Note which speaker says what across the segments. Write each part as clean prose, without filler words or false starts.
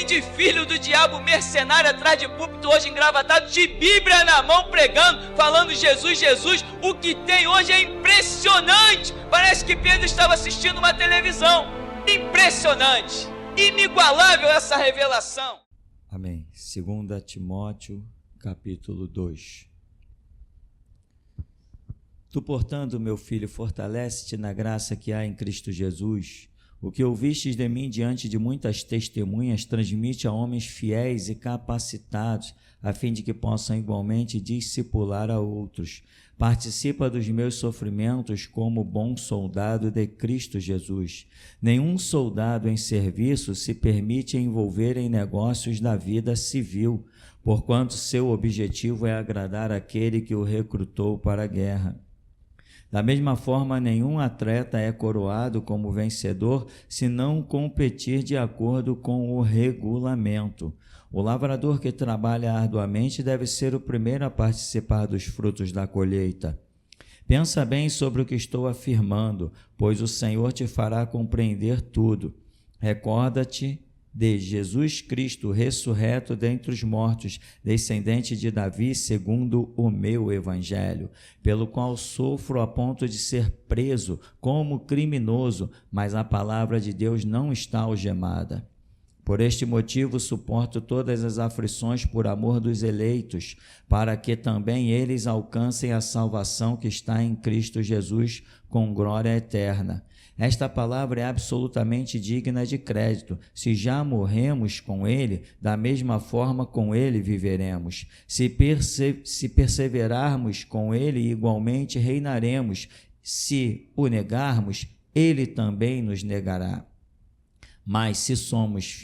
Speaker 1: tem de filho do diabo mercenário atrás de púlpito hoje engravatado, de Bíblia na mão pregando, falando Jesus, Jesus. O que tem hoje é impressionante. Parece que Pedro estava assistindo uma televisão. Impressionante, inigualável essa revelação.
Speaker 2: Amém. 2 Timóteo, capítulo 2. Tu, portanto, meu filho, fortalece-te na graça que há em Cristo Jesus. O que ouvistes de mim diante de muitas testemunhas, transmite a homens fiéis e capacitados, a fim de que possam igualmente discipular a outros. Participa dos meus sofrimentos como bom soldado de Cristo Jesus. Nenhum soldado em serviço se permite envolver em negócios da vida civil, porquanto seu objetivo é agradar aquele que o recrutou para a guerra. Da mesma forma, nenhum atleta é coroado como vencedor se não competir de acordo com o regulamento. O lavrador que trabalha arduamente deve ser o primeiro a participar dos frutos da colheita. Pensa bem sobre o que estou afirmando, pois o Senhor te fará compreender tudo. Recorda-te de Jesus Cristo, ressurreto dentre os mortos, descendente de Davi, segundo o meu evangelho, pelo qual sofro a ponto de ser preso como criminoso, mas a palavra de Deus não está algemada. Por este motivo suporto todas as aflições por amor dos eleitos, para que também eles alcancem a salvação que está em Cristo Jesus com glória eterna. Esta palavra é absolutamente digna de crédito. Se já morremos com ele, da mesma forma com ele viveremos. Se perseverarmos com ele, igualmente reinaremos. Se o negarmos, ele também nos negará. Mas se somos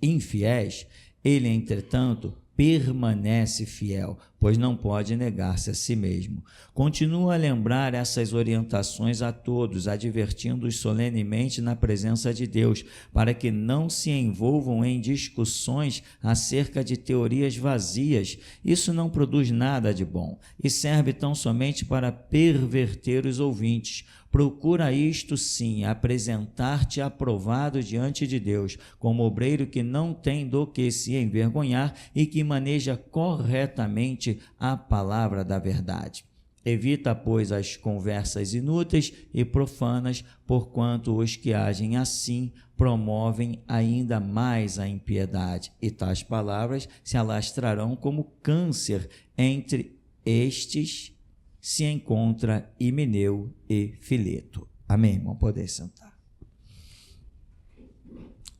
Speaker 2: infiéis, ele, entretanto, permanece fiel, pois não pode negar-se a si mesmo. Continua a lembrar essas orientações a todos, advertindo-os solenemente na presença de Deus, para que não se envolvam em discussões acerca de teorias vazias. Isso não produz nada de bom e serve tão somente para perverter os ouvintes. Procura isto sim, apresentar-te aprovado diante de Deus, como obreiro que não tem do que se envergonhar e que maneja corretamente a palavra da verdade. Evita, pois, as conversas inúteis e profanas, porquanto os que agem assim promovem ainda mais a impiedade, e tais palavras se alastrarão como câncer. Entre estes se encontra Himeneu e Fileto. Amém, irmão? Poder sentar.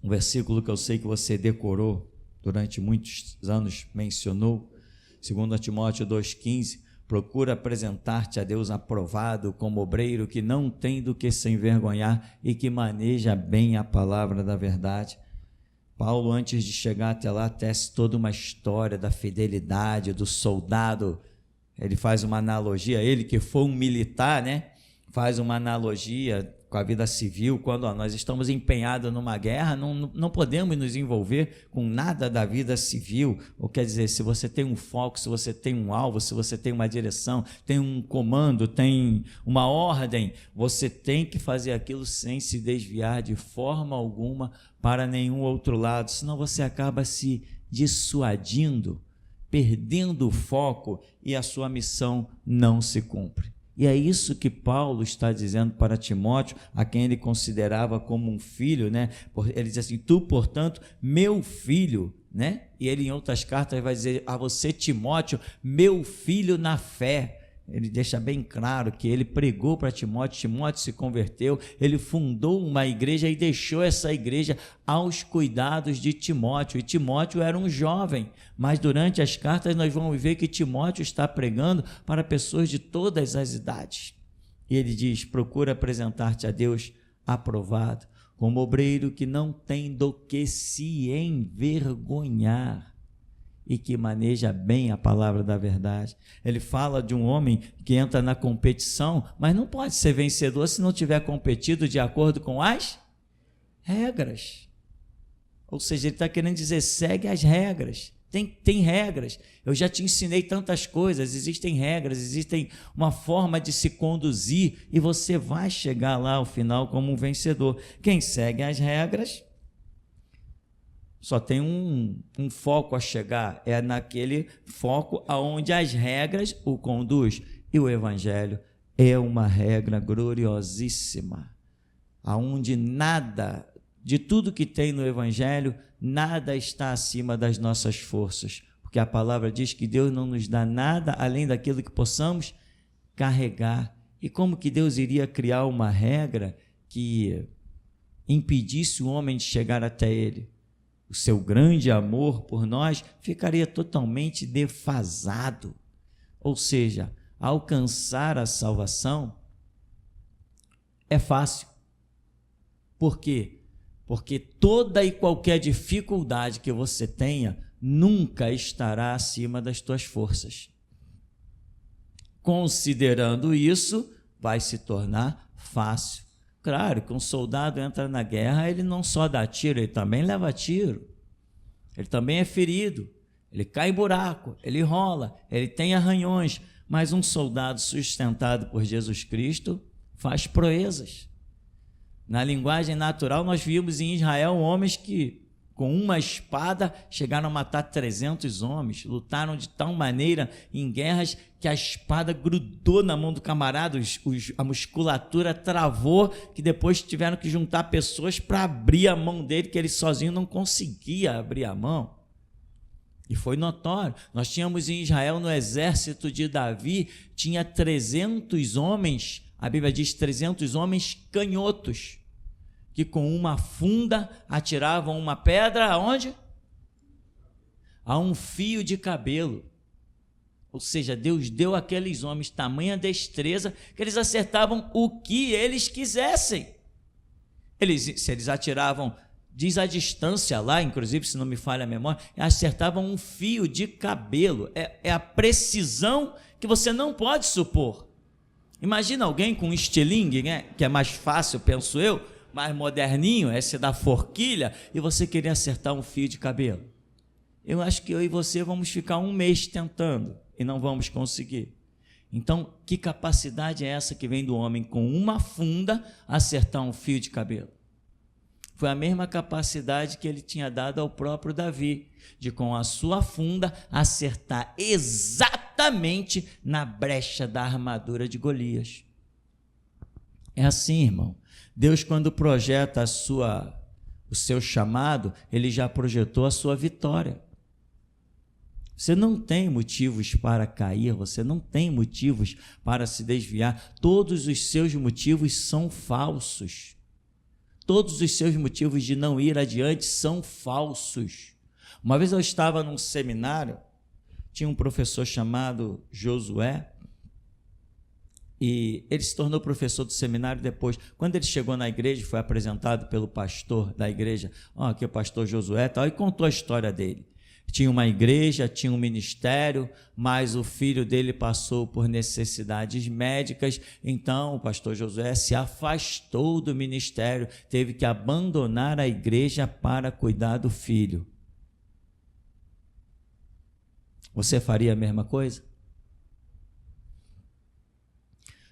Speaker 2: Um versículo que eu sei que você decorou durante muitos anos, mencionou, 2 Timóteo 2,15, procura apresentar-te a Deus aprovado como obreiro que não tem do que se envergonhar e que maneja bem a palavra da verdade. Paulo, antes de chegar até lá, tece toda uma história da fidelidade do soldado. Ele faz uma analogia, ele que foi um militar, né? Faz uma analogia com a vida civil, quando nós estamos empenhados numa guerra, não podemos nos envolver com nada da vida civil. Ou quer dizer, se você tem um foco, se você tem um alvo, se você tem uma direção, tem um comando, tem uma ordem, você tem que fazer aquilo sem se desviar de forma alguma para nenhum outro lado, senão você acaba se dissuadindo, perdendo o foco e a sua missão não se cumpre. E é isso que Paulo está dizendo para Timóteo, a quem ele considerava como um filho, né? Ele diz assim, tu, portanto, meu filho, né? E ele em outras cartas vai dizer a você, Timóteo, meu filho na fé. Ele deixa bem claro que ele pregou para Timóteo, Timóteo se converteu, ele fundou uma igreja e deixou essa igreja aos cuidados de Timóteo, e Timóteo era um jovem, mas durante as cartas nós vamos ver que Timóteo está pregando para pessoas de todas as idades, e ele diz, procura apresentar-te a Deus aprovado, como obreiro que não tem do que se envergonhar, e que maneja bem a palavra da verdade. Ele fala de um homem que entra na competição, mas não pode ser vencedor se não tiver competido de acordo com as regras. Ou seja, ele está querendo dizer, segue as regras. Tem regras. Eu já te ensinei tantas coisas, existem regras, existem uma forma de se conduzir e você vai chegar lá ao final como um vencedor. Quem segue as regras só tem um foco a chegar, é naquele foco aonde as regras o conduz. E o Evangelho é uma regra gloriosíssima, aonde nada, de tudo que tem no Evangelho, nada está acima das nossas forças, porque a palavra diz que Deus não nos dá nada além daquilo que possamos carregar. E como que Deus iria criar uma regra que impedisse o homem de chegar até Ele? O seu grande amor por nós ficaria totalmente defasado. Ou seja, alcançar a salvação é fácil. Por quê? Porque toda e qualquer dificuldade que você tenha nunca estará acima das tuas forças. Considerando isso, vai se tornar fácil. Claro que um soldado entra na guerra, ele não só dá tiro, ele também leva tiro. Ele também é ferido, ele cai em buraco, ele rola, ele tem arranhões, mas um soldado sustentado por Jesus Cristo faz proezas. Na linguagem natural, nós vimos em Israel homens que, com uma espada, chegaram a matar 300 homens, lutaram de tal maneira em guerras que a espada grudou na mão do camarada, a musculatura travou, que depois tiveram que juntar pessoas para abrir a mão dele, que ele sozinho não conseguia abrir a mão. E foi notório. Nós tínhamos em Israel, no exército de Davi, tinha 300 homens, a Bíblia diz 300 homens canhotos, que com uma funda atiravam uma pedra aonde? A um fio de cabelo. Ou seja, Deus deu àqueles homens tamanha destreza que eles acertavam o que eles quisessem. Se eles atiravam, diz a distância lá, inclusive, se não me falha a memória, acertavam um fio de cabelo. É a precisão que você não pode supor. Imagina alguém com um estilingue, né, que é mais fácil, penso eu, mais moderninho, esse da forquilha, e você querer acertar um fio de cabelo. Eu acho que eu e você vamos ficar um mês tentando e não vamos conseguir. Então, que capacidade é essa que vem do homem com uma funda acertar um fio de cabelo? Foi a mesma capacidade que ele tinha dado ao próprio Davi, de com a sua funda acertar exatamente na brecha da armadura de Golias. É assim, irmão. Deus, quando projeta o seu chamado, ele já projetou a sua vitória. Você não tem motivos para cair, você não tem motivos para se desviar. Todos os seus motivos são falsos. Todos os seus motivos de não ir adiante são falsos. Uma vez eu estava num seminário, tinha um professor chamado Josué, e ele se tornou professor do seminário depois. Quando ele chegou na igreja, foi apresentado pelo pastor da igreja, aqui é o pastor Josué, tal, e contou a história dele. Tinha uma igreja, tinha um ministério, mas o filho dele passou por necessidades médicas, então o pastor Josué se afastou do ministério, teve que abandonar a igreja para cuidar do filho. Você faria a mesma coisa?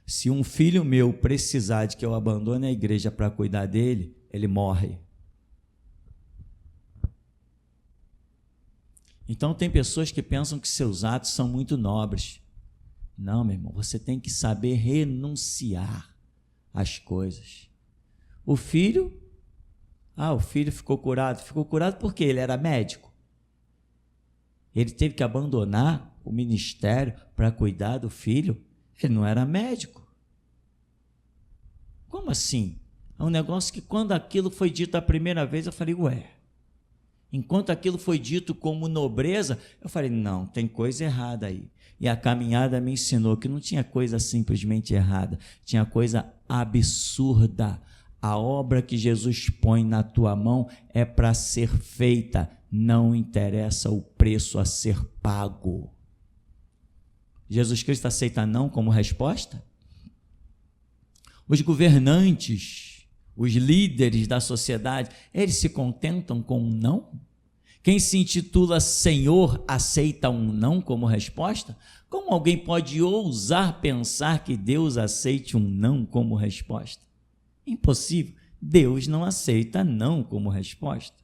Speaker 2: Se um filho meu precisar de que eu abandone a igreja para cuidar dele, ele morre. Então tem pessoas que pensam que seus atos são muito nobres. Não, meu irmão, você tem que saber renunciar às coisas. O filho ficou curado porque ele era médico. Ele teve que abandonar o ministério para cuidar do filho. Ele não era médico. Como assim? É um negócio que quando aquilo foi dito a primeira vez, eu falei, ué. Enquanto aquilo foi dito como nobreza, eu falei, não, tem coisa errada aí. E a caminhada me ensinou que não tinha coisa simplesmente errada, tinha coisa absurda. A obra que Jesus põe na tua mão é para ser feita, não interessa o preço a ser pago. Jesus Cristo aceita não como resposta? Os governantes, os líderes da sociedade, eles se contentam com um não? Quem se intitula Senhor aceita um não como resposta? Como alguém pode ousar pensar que Deus aceite um não como resposta? Impossível. Deus não aceita não como resposta.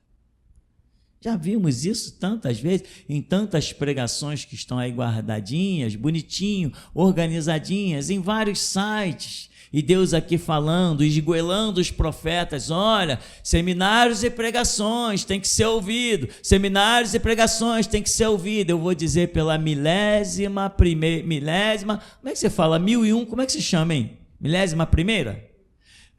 Speaker 2: Já vimos isso tantas vezes, em tantas pregações que estão aí guardadinhas, bonitinho, organizadinhas, em vários sites. E Deus aqui falando, esgoelando os profetas, olha, seminários e pregações tem que ser ouvido, seminários e pregações tem que ser ouvido. Eu vou dizer pela milésima, como é que você fala? 1001, como é que se chama, hein? Milésima primeira?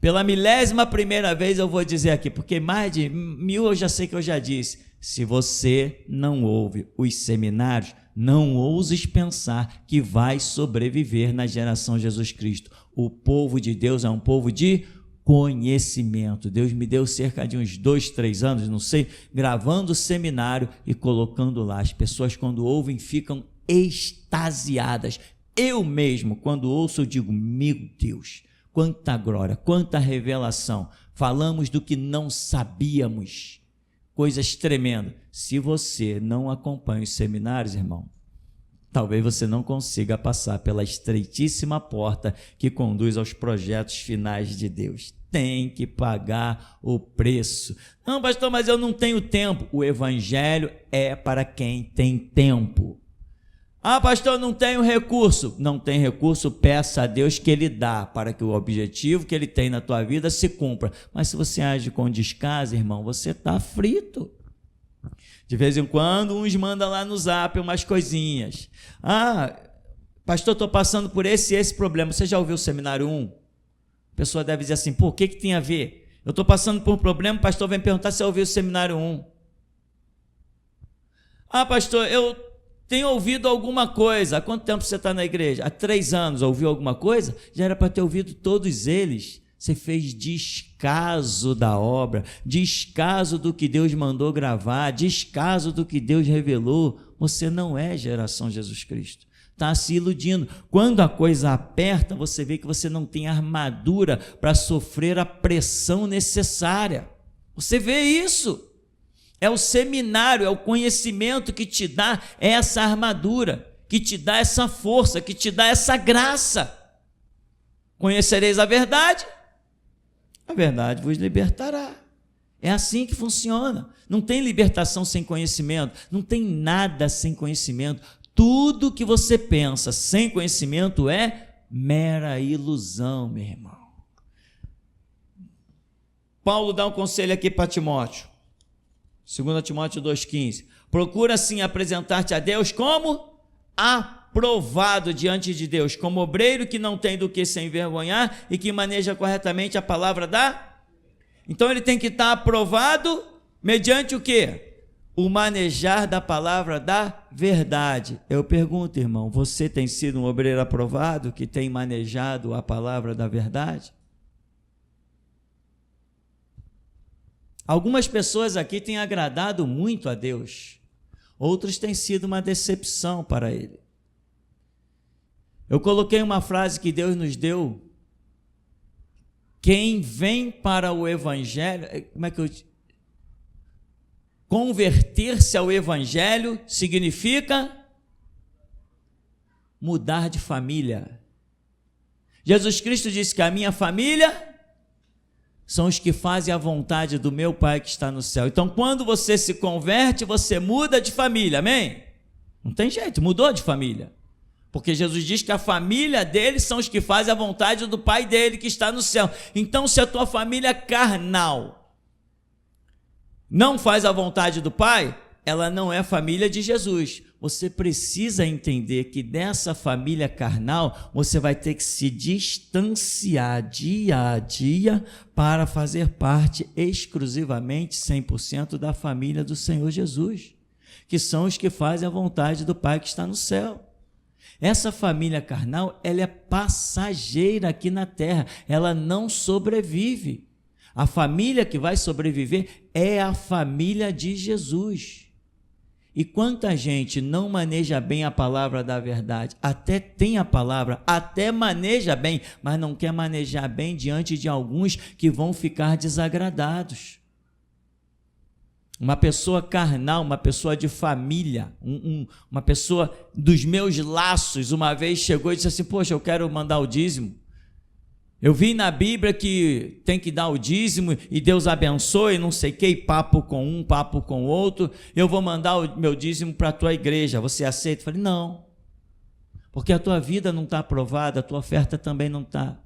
Speaker 2: Pela milésima primeira vez eu vou dizer aqui, porque mais de 1000 eu já sei que eu já disse. Se você não ouve os seminários, não ouses pensar que vai sobreviver na geração Jesus Cristo. O povo de Deus é um povo de conhecimento. Deus me deu cerca de uns 2, 3 anos, não sei, gravando seminário e colocando lá. As pessoas, quando ouvem, ficam extasiadas. Eu mesmo, quando ouço, eu digo, meu Deus, quanta glória, quanta revelação. Falamos do que não sabíamos. Coisas tremendas. Se você não acompanha os seminários, irmão, talvez você não consiga passar pela estreitíssima porta que conduz aos projetos finais de Deus. Tem que pagar o preço. Não, pastor, mas eu não tenho tempo. O evangelho é para quem tem tempo. Ah, pastor, não tenho recurso. Não tem recurso, peça a Deus que Ele dá, para que o objetivo que Ele tem na tua vida se cumpra. Mas se você age com descaso, irmão, você está frito. De vez em quando, uns mandam lá no zap umas coisinhas. Ah, pastor, estou passando por esse e esse problema. Você já ouviu o seminário 1? A pessoa deve dizer assim, pô, o que tem a ver? Eu estou passando por um problema, o pastor vem perguntar se eu ouvi o seminário 1. Ah, pastor, eu tenho ouvido alguma coisa. Há quanto tempo você está na igreja? Há 3 anos. Ouviu alguma coisa? Já era para ter ouvido todos eles. Você fez descaso da obra, descaso do que Deus mandou gravar, descaso do que Deus revelou. Você não é geração Jesus Cristo. Está se iludindo. Quando a coisa aperta, você vê que você não tem armadura para sofrer a pressão necessária. Você vê isso. É o seminário, é o conhecimento que te dá essa armadura, que te dá essa força, que te dá essa graça. Conhecereis a verdade vos libertará. É assim que funciona. Não tem libertação sem conhecimento, não tem nada sem conhecimento. Tudo que você pensa sem conhecimento é mera ilusão, meu irmão. Paulo dá um conselho aqui para Timóteo. 2 Timóteo 2,15. Procura assim apresentar-te a Deus como aprovado diante de Deus, como obreiro que não tem do que se envergonhar e que maneja corretamente a palavra da... Então ele tem que estar aprovado mediante o quê? O manejar da palavra da verdade. Eu pergunto, irmão, você tem sido um obreiro aprovado que tem manejado a palavra da verdade? Algumas pessoas aqui têm agradado muito a Deus, outros têm sido uma decepção para Ele. Eu coloquei uma frase que Deus nos deu: quem vem para o Evangelho, converter-se ao Evangelho significa mudar de família. Jesus Cristo disse que a minha família são os que fazem a vontade do meu Pai que está no céu. Então, quando você se converte, você muda de família, amém? Não tem jeito, mudou de família. Porque Jesus diz que a família dele são os que fazem a vontade do Pai dele que está no céu. Então, se a tua família carnal não faz a vontade do Pai, ela não é família de Jesus. Você precisa entender que dessa família carnal, você vai ter que se distanciar dia a dia para fazer parte exclusivamente, 100% da família do Senhor Jesus, que são os que fazem a vontade do Pai que está no céu. Essa família carnal, ela é passageira aqui na terra, ela não sobrevive. A família que vai sobreviver é a família de Jesus. E quanta gente não maneja bem a palavra da verdade, até tem a palavra, até maneja bem, mas não quer manejar bem diante de alguns que vão ficar desagradados. Uma pessoa carnal, uma pessoa de família, uma pessoa dos meus laços, uma vez chegou e disse assim: poxa, eu quero mandar o dízimo. Eu vi na Bíblia que tem que dar o dízimo e Deus abençoe, não sei o que, papo com um, papo com outro. Eu vou mandar o meu dízimo para a tua igreja, você aceita? Eu falei, não, porque a tua vida não está aprovada, a tua oferta também não está.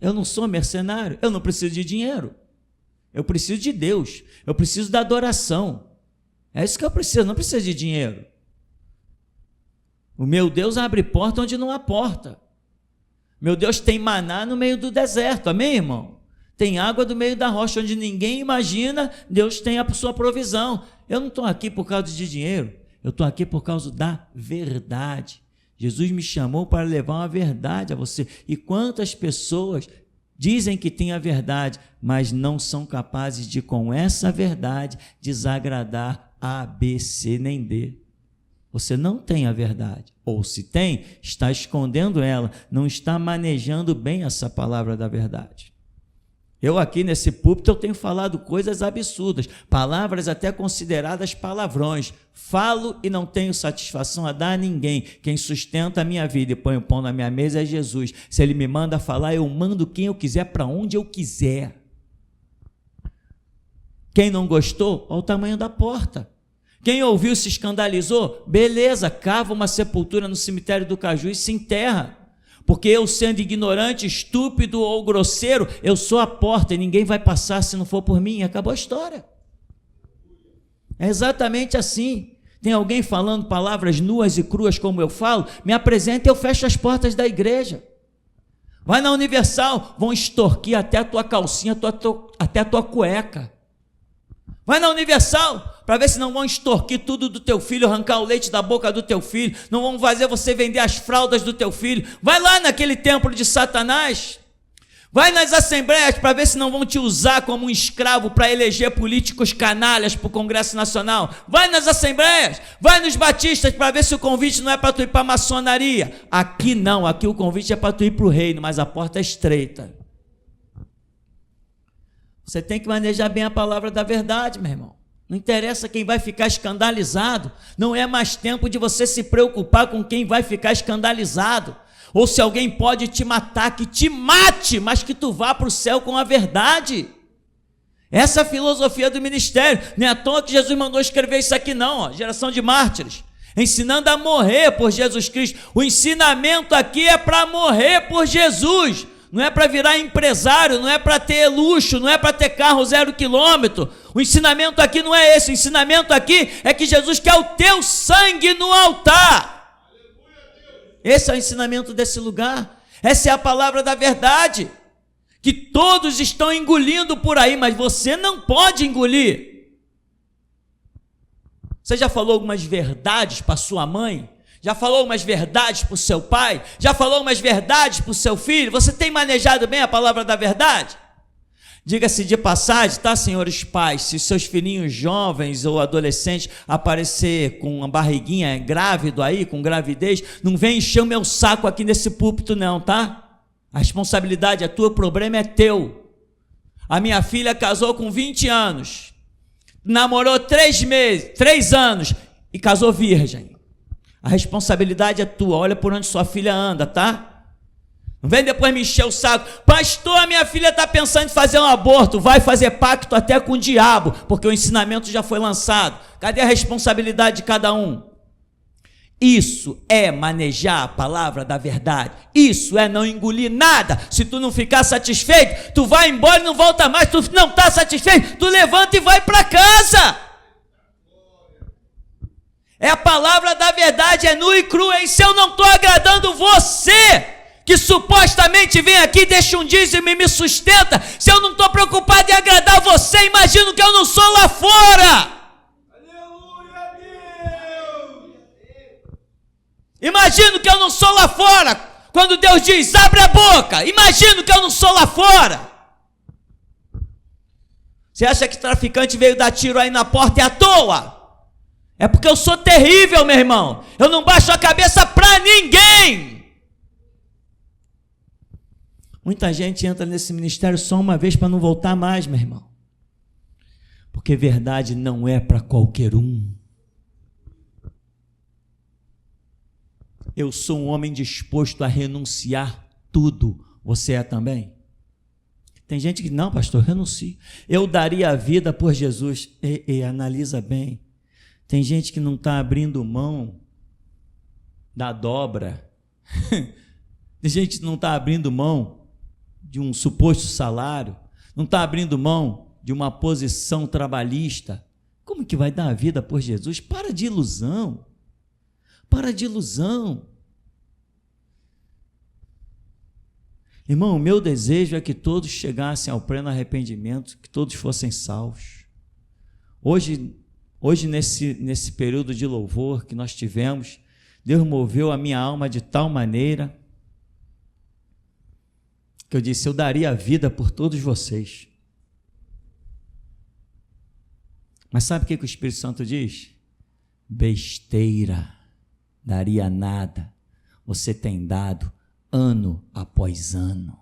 Speaker 2: Eu não sou mercenário, eu não preciso de dinheiro. Eu preciso de Deus, eu preciso da adoração. É isso que eu preciso, não preciso de dinheiro. O meu Deus abre porta onde não há porta. Meu Deus tem maná no meio do deserto, amém, irmão? Tem água do meio da rocha, onde ninguém imagina, Deus tem a sua provisão. Eu não estou aqui por causa de dinheiro, eu estou aqui por causa da verdade. Jesus me chamou para levar uma verdade a você. E quantas pessoas dizem que têm a verdade, mas não são capazes de, com essa verdade, desagradar A, B, C, nem D. Você não tem a verdade, ou se tem, está escondendo ela, não está manejando bem essa palavra da verdade. Eu aqui nesse púlpito eu tenho falado coisas absurdas, palavras até consideradas palavrões. Falo e não tenho satisfação a dar a ninguém. Quem sustenta a minha vida e põe o pão na minha mesa é Jesus. Se Ele me manda falar, eu mando quem eu quiser, para onde eu quiser. Quem não gostou, olha o tamanho da porta. Quem ouviu se escandalizou, beleza, cava uma sepultura no cemitério do Caju e se enterra. Porque eu, sendo ignorante, estúpido ou grosseiro, eu sou a porta e ninguém vai passar se não for por mim. Acabou a história. É exatamente assim. Tem alguém falando palavras nuas e cruas como eu falo, me apresenta e eu fecho as portas da igreja. Vai na Universal, vão extorquir até a tua calcinha, até a tua cueca. Vai na Universal para ver se não vão extorquir tudo do teu filho, arrancar o leite da boca do teu filho, não vão fazer você vender as fraldas do teu filho. Vai lá naquele templo de Satanás, vai nas assembleias para ver se não vão te usar como um escravo para eleger políticos canalhas para o Congresso Nacional. Vai nas assembleias, vai nos batistas para ver se o convite não é para tu ir para a maçonaria. Aqui não, aqui o convite é para tu ir para o reino, mas a porta é estreita. Você tem que manejar bem a palavra da verdade, meu irmão. Não interessa quem vai ficar escandalizado. Não é mais tempo de você se preocupar com quem vai ficar escandalizado. Ou se alguém pode te matar, que te mate, mas que tu vá para o céu com a verdade. Essa é a filosofia do ministério. Não é à toa que Jesus mandou escrever isso aqui não, ó, geração de mártires. Ensinando a morrer por Jesus Cristo. O ensinamento aqui é para morrer por Jesus. Não é para virar empresário, não é para ter luxo, não é para ter carro 0 quilômetro. O ensinamento aqui não é esse. O ensinamento aqui é que Jesus quer o teu sangue no altar. Esse é o ensinamento desse lugar. Essa é a palavra da verdade, que todos estão engolindo por aí, mas você não pode engolir. Você já falou algumas verdades para sua mãe? Já falou umas verdades para o seu pai? Já falou umas verdades para o seu filho? Você tem manejado bem a palavra da verdade? Diga-se de passagem, tá, senhores pais? Se seus filhinhos jovens ou adolescentes aparecer com uma barriguinha grávido aí, com gravidez, não vem encher o meu saco aqui nesse púlpito não, tá? A responsabilidade é tua, o problema é teu. A minha filha casou com 20 anos, namorou 3 anos e casou virgem. A responsabilidade é tua, olha por onde sua filha anda, tá? Não vem depois me encher o saco. Pastor, a minha filha está pensando em fazer um aborto. Vai fazer pacto até com o diabo, porque o ensinamento já foi lançado. Cadê a responsabilidade de cada um? Isso é manejar a palavra da verdade. Isso é não engolir nada. Se tu não ficar satisfeito, tu vai embora e não volta mais. Tu não está satisfeito, tu levanta e vai para casa. É a palavra da verdade, é nu e cru. E se eu não estou agradando você, que supostamente vem aqui, deixa um dízimo e me sustenta, se eu não estou preocupado em agradar você, imagino que eu não sou lá fora. Imagino que eu não sou lá fora. Quando Deus diz, abre a boca, imagino que eu não sou lá fora. Você acha que traficante veio dar tiro aí na porta e à toa? É porque eu sou terrível, meu irmão. Eu não baixo a cabeça para ninguém. Muita gente entra nesse ministério só uma vez para não voltar mais, meu irmão. Porque verdade não é para qualquer um. Eu sou um homem disposto a renunciar tudo. Você é também? Tem gente que, não, pastor, renuncio. Eu daria a vida por Jesus. Analisa bem. Tem gente que não está abrindo mão da dobra. Tem gente que não está abrindo mão de um suposto salário. Não está abrindo mão de uma posição trabalhista. Como que vai dar a vida por Jesus? Para de ilusão. Para de ilusão. Irmão, o meu desejo é que todos chegassem ao pleno arrependimento, que todos fossem salvos. Hoje nesse período de louvor que nós tivemos, Deus moveu a minha alma de tal maneira que eu disse, eu daria a vida por todos vocês. Mas sabe o que o Espírito Santo diz? Besteira, daria nada. Você tem dado ano após ano.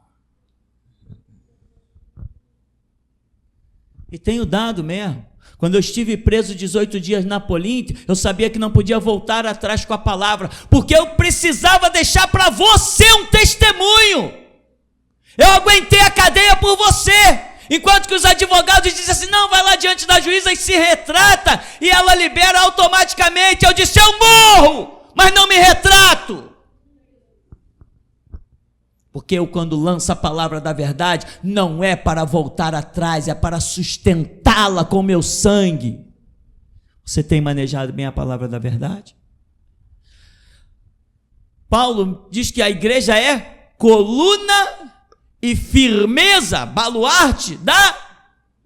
Speaker 2: E tenho dado mesmo. Quando eu estive preso 18 dias na Polinto, eu sabia que não podia voltar atrás com a palavra, porque eu precisava deixar para você um testemunho. Eu aguentei a cadeia por você, enquanto que os advogados dizem assim, não, vai lá diante da juíza e se retrata, e ela libera automaticamente. Eu disse, eu morro, mas não me retrato. Porque eu, quando lanço a palavra da verdade, não é para voltar atrás, é para sustentá-la com meu sangue. Você tem manejado bem a palavra da verdade? Paulo diz que a igreja é coluna e firmeza, baluarte da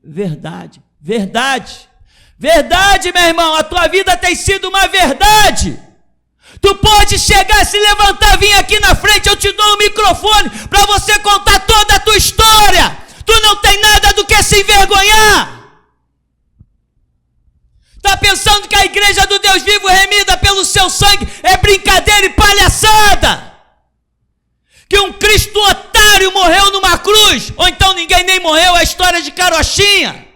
Speaker 2: verdade. Verdade. Verdade, meu irmão, a tua vida tem sido uma verdade. Tu pode chegar, se levantar, vir aqui na frente, eu te dou um microfone para você contar toda a tua história. Tu não tem nada do que se envergonhar. Está pensando que a igreja do Deus vivo, remida pelo seu sangue, é brincadeira e palhaçada? Que um Cristo otário morreu numa cruz, ou então ninguém nem morreu, é a história de carochinha.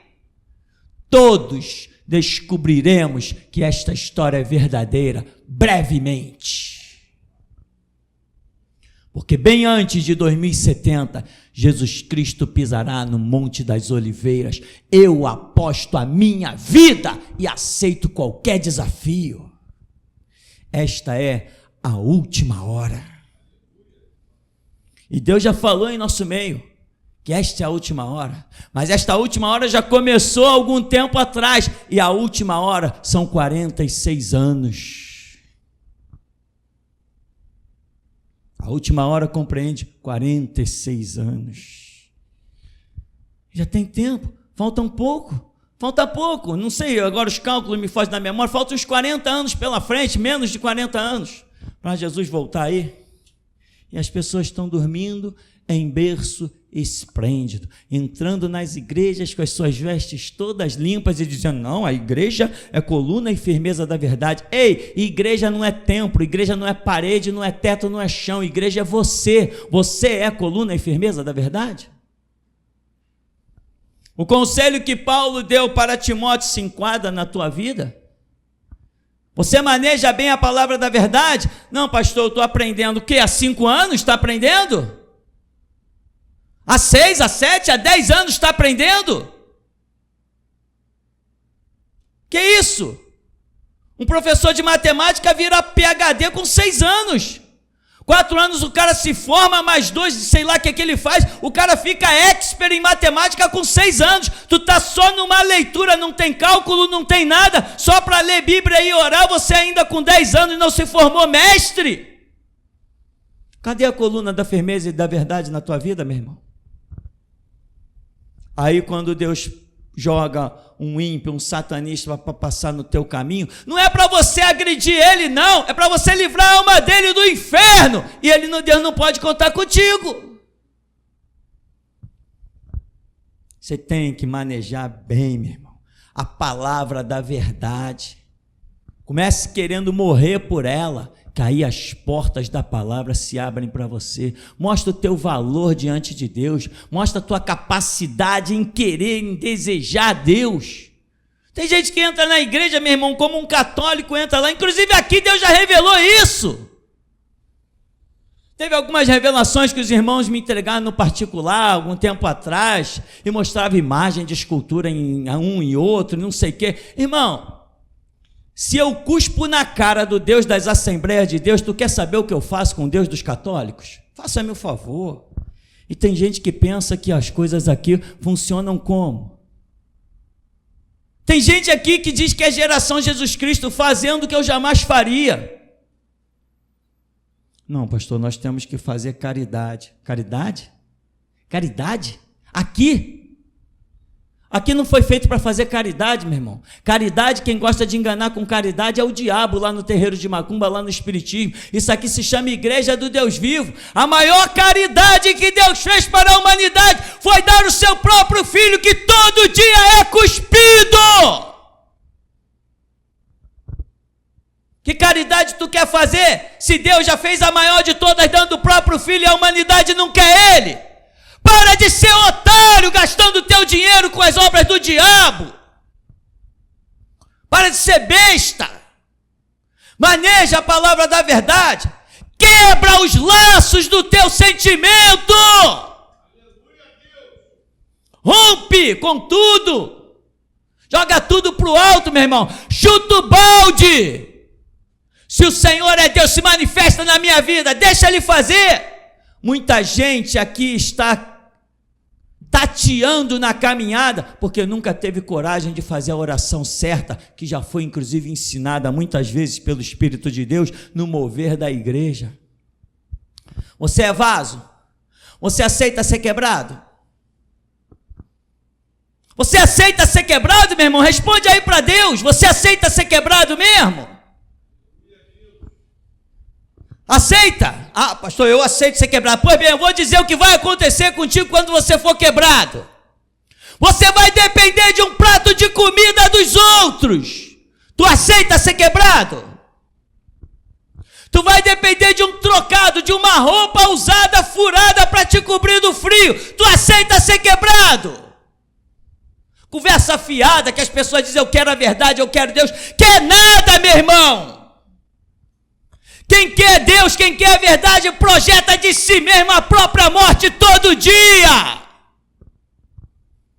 Speaker 2: Todos descobriremos que esta história é verdadeira brevemente. Porque bem antes de 2070, Jesus Cristo pisará no Monte das Oliveiras. Eu aposto a minha vida e aceito qualquer desafio. Esta é a última hora. E Deus já falou em nosso meio que esta é a última hora. Mas esta última hora já começou há algum tempo atrás. E a última hora são 46 anos. A última hora compreende 46 anos. Já tem tempo. Falta um pouco. Falta pouco. Não sei, agora os cálculos me fogem da memória. Faltam uns 40 anos pela frente. Menos de 40 anos. Para Jesus voltar aí. E as pessoas estão dormindo em berço esplêndido, entrando nas igrejas com as suas vestes todas limpas e dizendo, não, a igreja é coluna e firmeza da verdade. Ei, igreja não é templo, igreja não é parede, não é teto, não é chão, igreja é você. Você é coluna e firmeza da verdade? O conselho que Paulo deu para Timóteo se enquadra na tua vida? Você maneja bem a palavra da verdade? Não, pastor, eu estou aprendendo o quê? Há 5 anos está aprendendo? Há 6, há 7, há 10 anos está aprendendo? Que isso? Um professor de matemática vira PhD com 6 anos. 4 anos o cara se forma, mais 2, sei lá o que ele faz, o cara fica expert em matemática com 6 anos. Tu está só numa leitura, não tem cálculo, não tem nada, só para ler Bíblia e orar, você ainda com 10 anos não se formou mestre. Cadê a coluna da firmeza e da verdade na tua vida, meu irmão? Aí quando Deus joga um ímpio, um satanista para passar no teu caminho, não é para você agredir ele, não, é para você livrar a alma dele do inferno, e Deus não pode contar contigo. Você tem que manejar bem, meu irmão, a palavra da verdade. Comece querendo morrer por ela, que aí as portas da palavra se abrem para você. Mostra o teu valor diante de Deus, mostra a tua capacidade em querer, em desejar Deus. Tem gente que entra na igreja, meu irmão, como um católico entra lá, inclusive aqui Deus já revelou isso. Teve algumas revelações que os irmãos me entregaram no particular, algum tempo atrás, e mostrava imagem de escultura em um e outro, não sei o quê. Irmão, se eu cuspo na cara do Deus das Assembleias de Deus, tu quer saber o que eu faço com o Deus dos católicos? Faça-me o favor. E tem gente que pensa que as coisas aqui funcionam como? Tem gente aqui que diz que é geração Jesus Cristo fazendo o que eu jamais faria. Não, pastor, nós temos que fazer caridade. Caridade? Caridade? Aqui? Aqui não foi feito para fazer caridade, meu irmão. Caridade, quem gosta de enganar com caridade é o diabo lá no terreiro de Macumba, lá no Espiritismo. Isso aqui se chama Igreja do Deus Vivo. A maior caridade que Deus fez para a humanidade foi dar o seu próprio filho, que todo dia é cuspido. Que caridade tu quer fazer, se Deus já fez a maior de todas, dando o próprio filho, e a humanidade não quer ele? Para de ser otário, gastando teu dinheiro com as obras do diabo. Para de ser besta. Maneja a palavra da verdade. Quebra os laços do teu sentimento. Rompe com tudo. Joga tudo pro alto, meu irmão. Chuta o balde. Se o Senhor é Deus, se manifesta na minha vida, deixa Ele fazer. Muita gente aqui está tateando na caminhada, porque nunca teve coragem de fazer a oração certa, que já foi inclusive ensinada muitas vezes pelo Espírito de Deus, no mover da igreja. Você é vaso? Você aceita ser quebrado? Você aceita ser quebrado, meu irmão? Responde aí para Deus, você aceita ser quebrado mesmo? Aceita? Ah, pastor, eu aceito ser quebrado. Pois bem, eu vou dizer o que vai acontecer contigo quando você for quebrado. Você vai depender de um prato de comida dos outros. Tu aceita ser quebrado? Tu vai depender de um trocado, de uma roupa usada, furada para te cobrir do frio. Tu aceita ser quebrado? Conversa fiada que as pessoas dizem, eu quero a verdade, eu quero Deus. Quer nada, meu irmão. Quem quer Deus, quem quer a verdade, projeta de si mesmo a própria morte todo dia.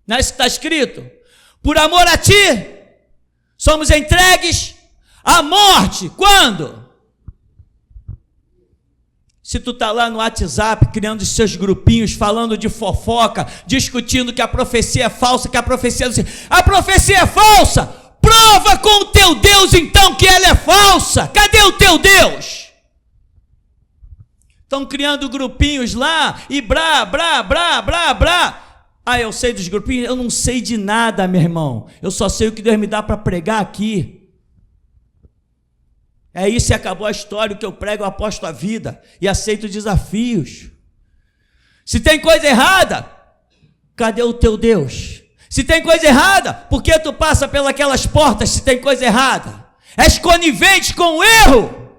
Speaker 2: Não é isso que está escrito? Por amor a ti, somos entregues à morte. Quando? Se tu está lá no WhatsApp, criando os seus grupinhos, falando de fofoca, discutindo que a profecia é falsa, que a profecia é falsa. Prova com o teu Deus então que ela é falsa. Cadê o teu Deus? Estão criando grupinhos lá e brá. Ah, eu sei dos grupinhos? Eu não sei de nada, meu irmão. Eu só sei o que Deus me dá para pregar aqui. É isso e acabou a história. O que eu prego, eu aposto a vida e aceito desafios. Se tem coisa errada, cadê o teu Deus? Se tem coisa errada, por que tu passa pelas portas se tem coisa errada? És conivente com o erro?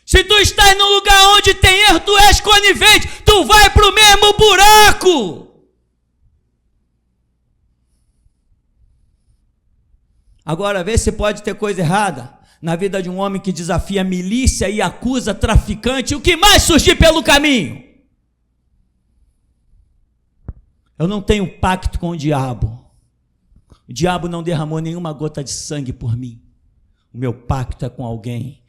Speaker 2: Se tu estás num lugar onde tem erro, tu és conivente, tu vai para o mesmo buraco. Agora, vê se pode ter coisa errada na vida de um homem que desafia a milícia e acusa traficante, o que mais surgir pelo caminho. Eu não tenho pacto com o diabo. O diabo não derramou nenhuma gota de sangue por mim. O meu pacto é com alguém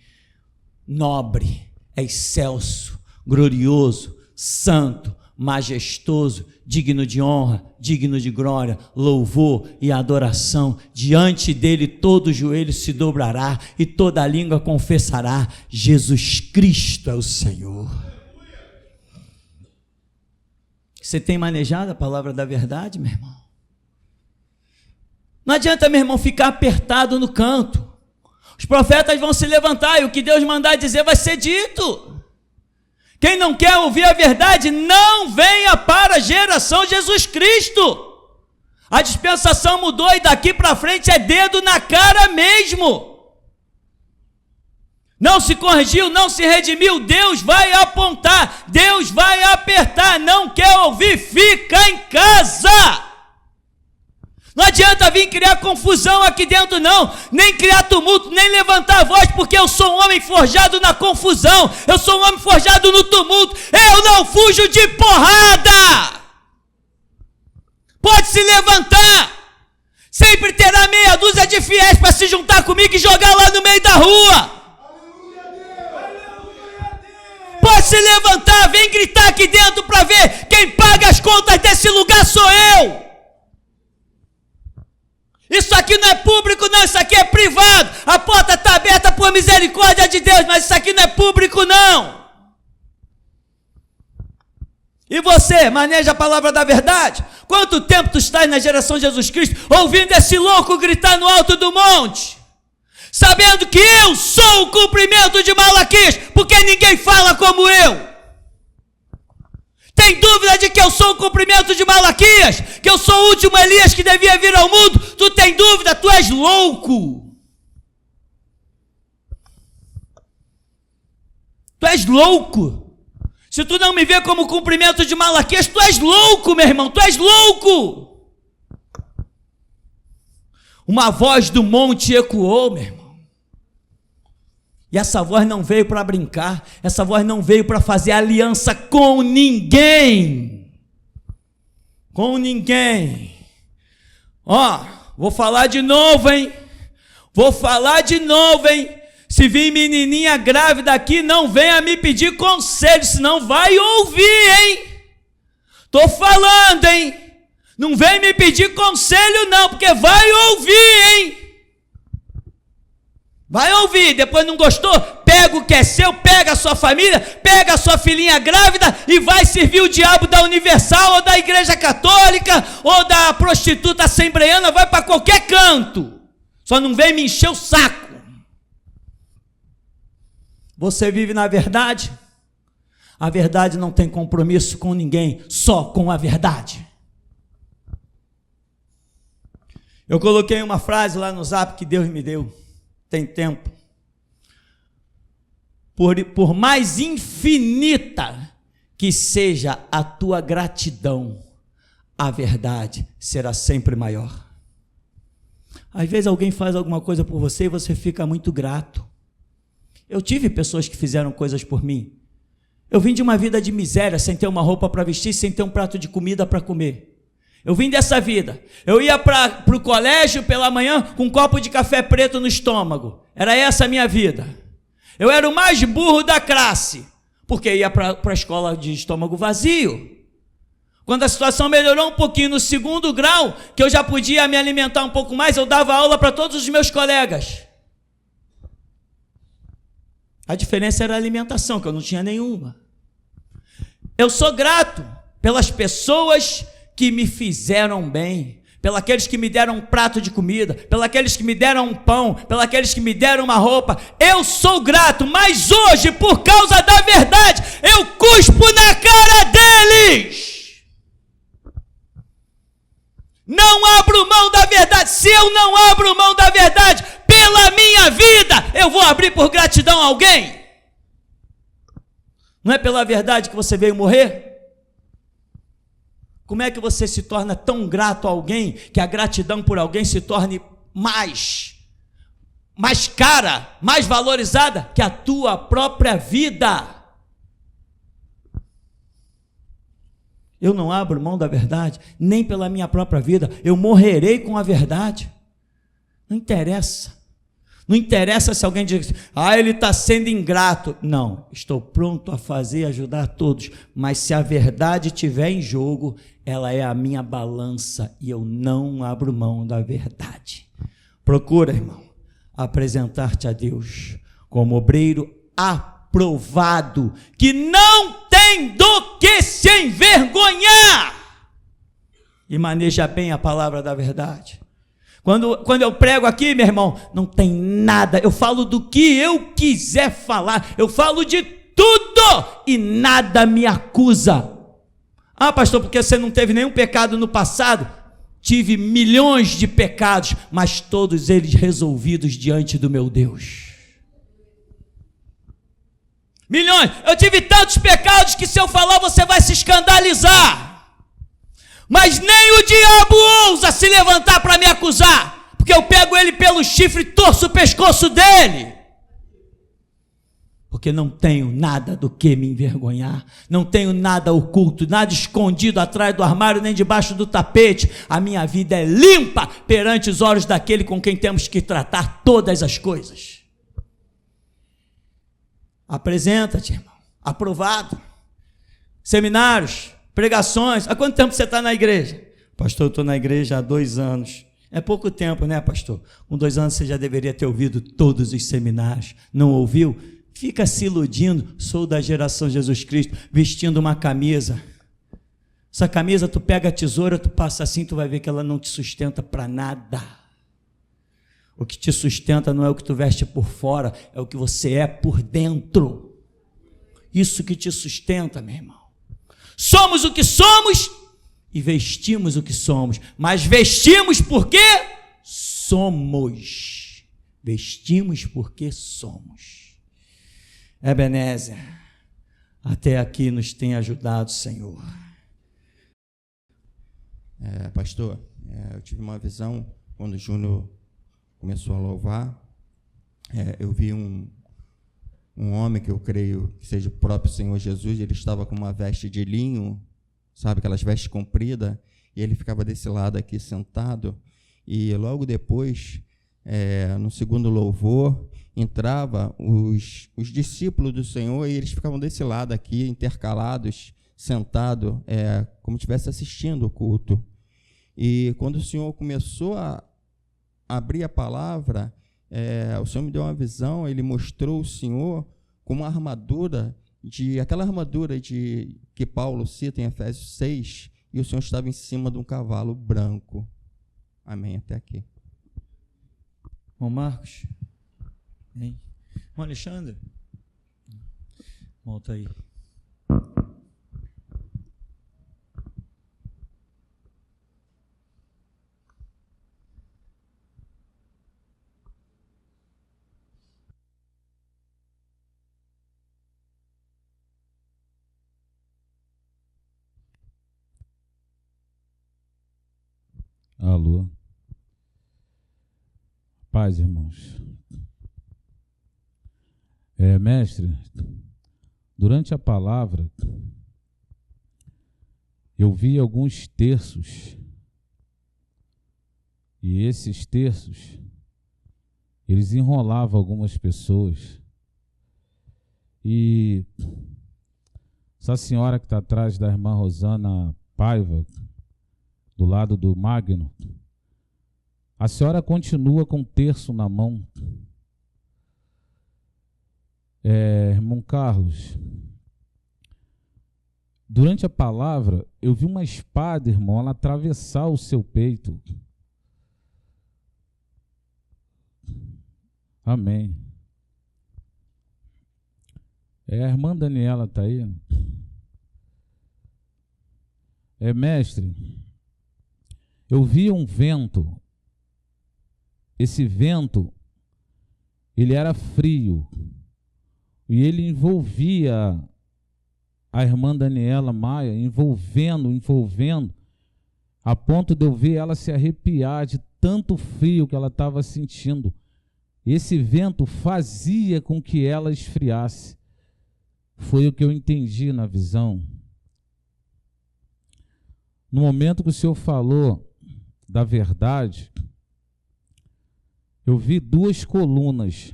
Speaker 2: nobre, excelso, glorioso, santo, majestoso, digno de honra, digno de glória, louvor e adoração. Diante dele todo joelho se dobrará e toda língua confessará: Jesus Cristo é o Senhor. Você tem manejado a palavra da verdade, meu irmão? Não adianta, meu irmão, ficar apertado no canto. Os profetas vão se levantar e o que Deus mandar dizer vai ser dito. Quem não quer ouvir a verdade, não venha para a geração Jesus Cristo. A dispensação mudou e daqui para frente é dedo na cara mesmo. Não se corrigiu, não se redimiu, Deus vai apontar, Deus vai apertar. Não quer ouvir, fica em casa. Não adianta vir criar confusão aqui dentro não, nem criar tumulto, nem levantar a voz, porque eu sou um homem forjado na confusão, eu sou um homem forjado no tumulto, eu não fujo de porrada. Pode se levantar, sempre terá meia dúzia de fiéis para se juntar comigo e jogar lá no meio da rua. Pode se levantar, vem gritar aqui dentro para ver quem paga as contas desse lugar sou eu. Isso aqui não é público não, isso aqui é privado. A porta está aberta por misericórdia de Deus, mas isso aqui não é público não. E você, maneja a palavra da verdade? Quanto tempo tu estás na geração de Jesus Cristo, ouvindo esse louco gritar no alto do monte? Sabendo que eu sou o cumprimento de Malaquias, porque ninguém fala como eu. Tem dúvida de que eu sou o cumprimento de Malaquias? Que eu sou o último Elias que devia vir ao mundo? Tu tem dúvida? Tu és louco. Tu és louco. Se tu não me vê como cumprimento de Malaquias, tu és louco, meu irmão, tu és louco. Uma voz do monte ecoou, meu irmão. E essa voz não veio para brincar, essa voz não veio para fazer aliança com ninguém. Com ninguém. Ó, vou falar de novo, hein? Vou falar de novo, hein? Se vir menininha grávida aqui, não venha me pedir conselho, senão vai ouvir, hein? Tô falando, hein? Não vem me pedir conselho não, porque vai ouvir, hein? Vai ouvir, depois não gostou? Pega o que é seu, pega a sua família, pega a sua filhinha grávida e vai servir o diabo da Universal ou da Igreja Católica ou da prostituta assembleiana, vai para qualquer canto. Só não vem me encher o saco. Você vive na verdade? A verdade não tem compromisso com ninguém, só com a verdade. Eu coloquei uma frase lá no Zap que Deus me deu. Tem tempo. Por mais infinita que seja a tua gratidão, a verdade será sempre maior. Às vezes alguém faz alguma coisa por você e você fica muito grato. Eu tive pessoas que fizeram coisas por mim. Eu vim de uma vida de miséria, sem ter uma roupa para vestir, sem ter um prato de comida para comer. Eu vim dessa vida. Eu ia para o colégio pela manhã com um copo de café preto no estômago. Era essa a minha vida. Eu era o mais burro da classe, porque ia para a escola de estômago vazio. Quando a situação melhorou um pouquinho no segundo grau, que eu já podia me alimentar um pouco mais, eu dava aula para todos os meus colegas. A diferença era a alimentação, que eu não tinha nenhuma. Eu sou grato pelas pessoas que me fizeram bem, pelos que me deram um prato de comida, pelos que me deram um pão, pelos que me deram uma roupa. Eu sou grato, mas hoje, por causa da verdade, eu cuspo na cara deles. Não abro mão da verdade. Se eu não abro mão da verdade pela minha vida, eu vou abrir por gratidão a alguém? Não é pela verdade que você veio morrer? Como é que você se torna tão grato a alguém que a gratidão por alguém se torne mais cara, mais valorizada que a tua própria vida? Eu não abro mão da verdade, nem pela minha própria vida. Eu morrerei com a verdade. Não interessa. Não interessa se alguém diz, ele está sendo ingrato. Não, estou pronto a fazer e ajudar todos. Mas se a verdade estiver em jogo, ela é a minha balança e eu não abro mão da verdade. Procura, irmão, apresentar-te a Deus como obreiro aprovado, que não tem do que se envergonhar. E maneja bem a palavra da verdade. Quando eu prego aqui, meu irmão, não tem nada, eu falo do que eu quiser falar, eu falo de tudo e nada me acusa. Pastor, porque você não teve nenhum pecado no passado? Tive milhões de pecados, mas todos eles resolvidos diante do meu Deus. Milhões, eu tive tantos pecados que se eu falar você vai se escandalizar. Mas nem o diabo ousa se levantar para me acusar, porque eu pego ele pelo chifre e torço o pescoço dele. Porque não tenho nada do que me envergonhar, não tenho nada oculto, nada escondido atrás do armário, nem debaixo do tapete. A minha vida é limpa perante os olhos daquele com quem temos que tratar todas as coisas. Apresenta-te, irmão, aprovado. Seminários, pregações. Há quanto tempo você está na igreja? Pastor, eu estou na igreja há 2 anos. É pouco tempo, né, pastor? Com 2 anos você já deveria ter ouvido todos os seminários. Não ouviu? Fica se iludindo. Sou da geração Jesus Cristo, vestindo uma camisa. Essa camisa, tu pega a tesoura, tu passa assim, tu vai ver que ela não te sustenta para nada. O que te sustenta não é o que tu veste por fora, é o que você é por dentro. Isso que te sustenta, meu irmão. Somos o que somos e vestimos o que somos. Mas vestimos porque somos. Vestimos porque somos. Ebenezer, até aqui nos tem ajudado, Senhor.
Speaker 3: Pastor, eu tive uma visão quando o Júnior começou a louvar. Eu vi um homem que eu creio que seja o próprio Senhor Jesus. Ele estava com uma veste de linho, sabe, aquelas vestes compridas, e ele ficava desse lado aqui sentado, e logo depois, no segundo louvor, entrava os discípulos do Senhor, e eles ficavam desse lado aqui, intercalados, sentados, como se estivesse assistindo o culto. E quando o Senhor começou a abrir a palavra, o Senhor me deu uma visão. Ele mostrou o Senhor com uma armadura, aquela armadura que Paulo cita em Efésios 6, e o Senhor estava em cima de um cavalo branco. Amém, até aqui.
Speaker 2: Irmão Marcos, hein? Irmão Alexandre, volta aí.
Speaker 4: Alô. Paz, irmãos. Mestre, durante a palavra, eu vi alguns terços, e esses terços, eles enrolavam algumas pessoas, e essa senhora que está atrás da irmã Rosana Paiva, do lado do Magno, a senhora continua com um terço na mão. Irmão Carlos, durante a palavra, eu vi uma espada, irmão, ela atravessar o seu peito. Amém. A irmã Daniela está aí? Mestre, eu vi um vento. Esse vento, ele era frio, e ele envolvia a irmã Daniela Maia, envolvendo, a ponto de eu ver ela se arrepiar de tanto frio que ela estava sentindo. Esse vento fazia com que ela esfriasse. Foi o que eu entendi na visão. No momento que o Senhor falou da verdade, eu vi 2 colunas,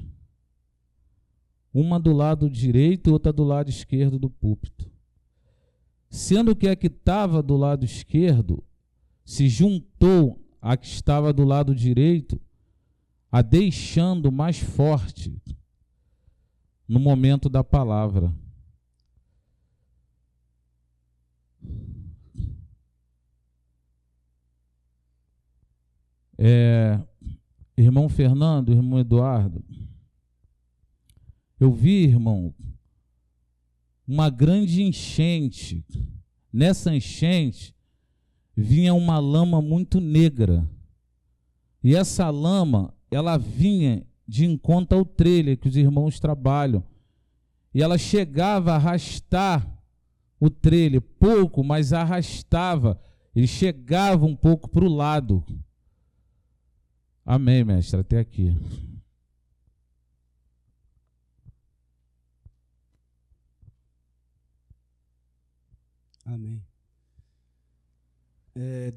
Speaker 4: uma do lado direito e outra do lado esquerdo do púlpito. Sendo que a que estava do lado esquerdo se juntou à que estava do lado direito, a deixando mais forte no momento da palavra. Irmão Fernando, irmão Eduardo, eu vi, irmão, uma grande enchente. Nessa enchente vinha uma lama muito negra, e essa lama, ela vinha de encontro ao trailer que os irmãos trabalham, e ela chegava a arrastar o trailer, pouco, mas arrastava Ele chegava um pouco para o lado. Amém, mestre, até aqui.
Speaker 5: Amém.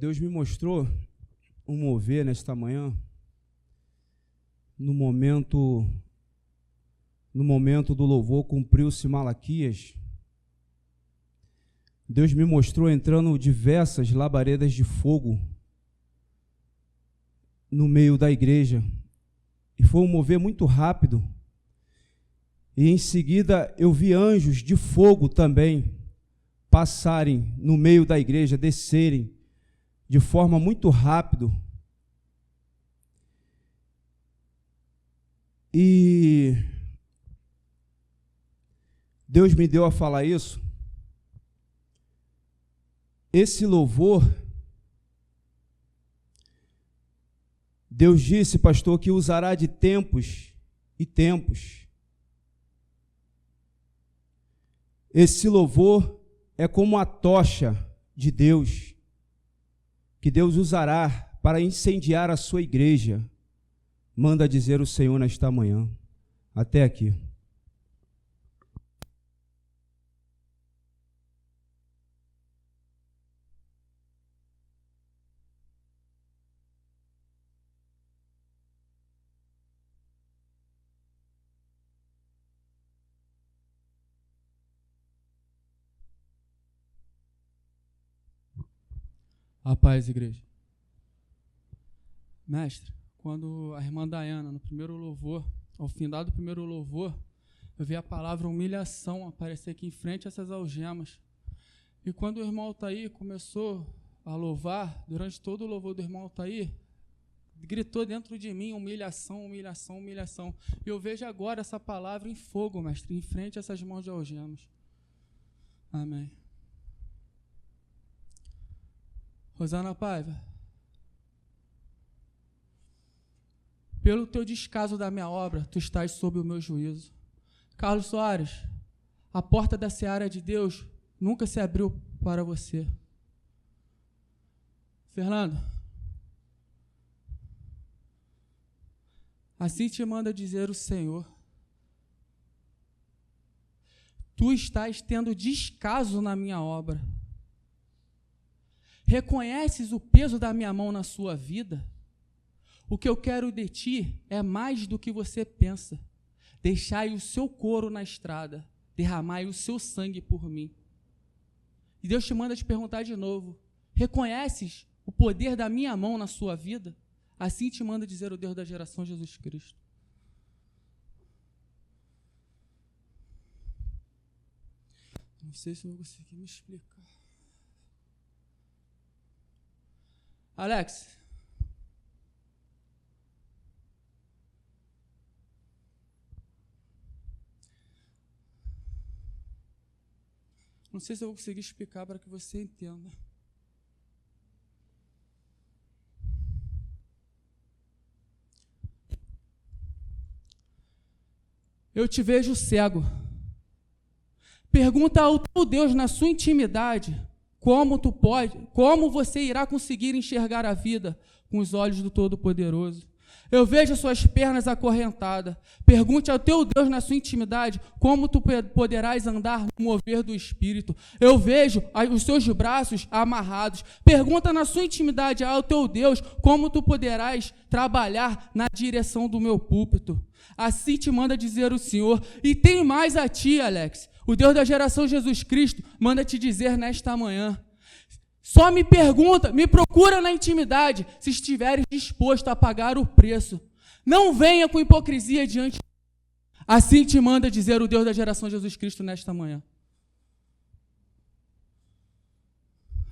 Speaker 5: Deus me mostrou um mover nesta manhã, no momento do louvor, cumpriu-se Malaquias. Deus me mostrou entrando diversas labaredas de fogo no meio da igreja. E foi um mover muito rápido. E em seguida eu vi anjos de fogo também passarem no meio da igreja, descerem de forma muito rápida. E Deus me deu a falar isso. Esse louvor, Deus disse, pastor, que usará de tempos e tempos. Esse louvor é como a tocha de Deus, que Deus usará para incendiar a sua igreja. Manda dizer o Senhor nesta manhã. Até aqui.
Speaker 6: A paz, igreja. Mestre, quando a irmã Dayana, no primeiro louvor, ao findar do primeiro louvor, eu vi a palavra humilhação aparecer aqui em frente a essas algemas. E quando o irmão Altair começou a louvar, durante todo o louvor do irmão Altair, gritou dentro de mim, humilhação, humilhação, humilhação. E eu vejo agora essa palavra em fogo, mestre, em frente a essas mãos de algemas. Amém. Rosana Paiva, pelo teu descaso da minha obra, tu estás sob o meu juízo. Carlos Soares, a porta da seara de Deus nunca se abriu para você. Fernando, assim te manda dizer o Senhor. Tu estás tendo descaso na minha obra. Reconheces o peso da minha mão na sua vida? O que eu quero de ti é mais do que você pensa. Deixai o seu couro na estrada, derramai o seu sangue por mim. E Deus te manda te perguntar de novo, reconheces o poder da minha mão na sua vida? Assim te manda dizer o Deus da geração, Jesus Cristo. Não sei se eu vou conseguir me explicar. Alex, não sei se eu vou conseguir explicar para que você entenda. Eu te vejo cego. Pergunta ao teu Deus na sua intimidade como você irá conseguir enxergar a vida com os olhos do Todo-Poderoso. Eu vejo as suas pernas acorrentadas. Pergunte ao teu Deus na sua intimidade como tu poderás andar no mover do Espírito. Eu vejo os seus braços amarrados. Pergunta na sua intimidade ao teu Deus como tu poderás trabalhar na direção do meu púlpito. Assim te manda dizer o Senhor. E tem mais a ti, Alex. O Deus da geração Jesus Cristo manda te dizer nesta manhã. Só me pergunta, me procura na intimidade, se estiveres disposto a pagar o preço. Não venha com hipocrisia diante. Assim te manda dizer o Deus da geração Jesus Cristo nesta manhã.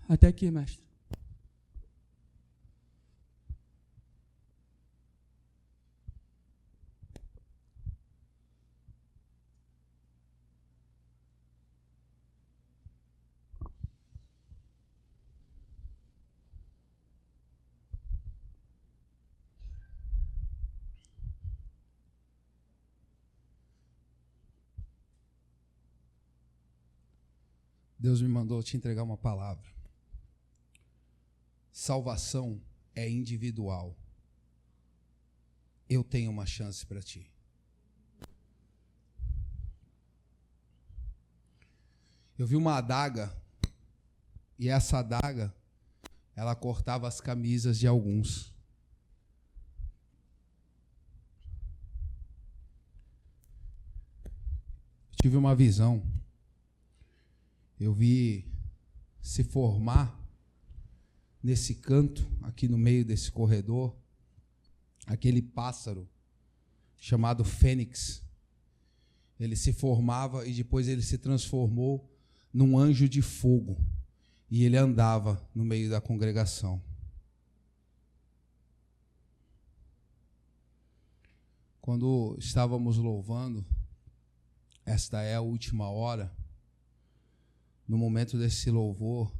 Speaker 6: Até aqui, mestre.
Speaker 7: Deus me mandou te entregar uma palavra. Salvação é individual. Eu tenho uma chance para ti. Eu vi uma adaga, e essa adaga, ela cortava as camisas de alguns. Tive uma visão. Eu vi se formar nesse canto, aqui no meio desse corredor, aquele pássaro chamado Fênix. Ele se formava e depois ele se transformou num anjo de fogo. E ele andava no meio da congregação. Quando estávamos louvando, esta é a última hora, no momento desse louvor,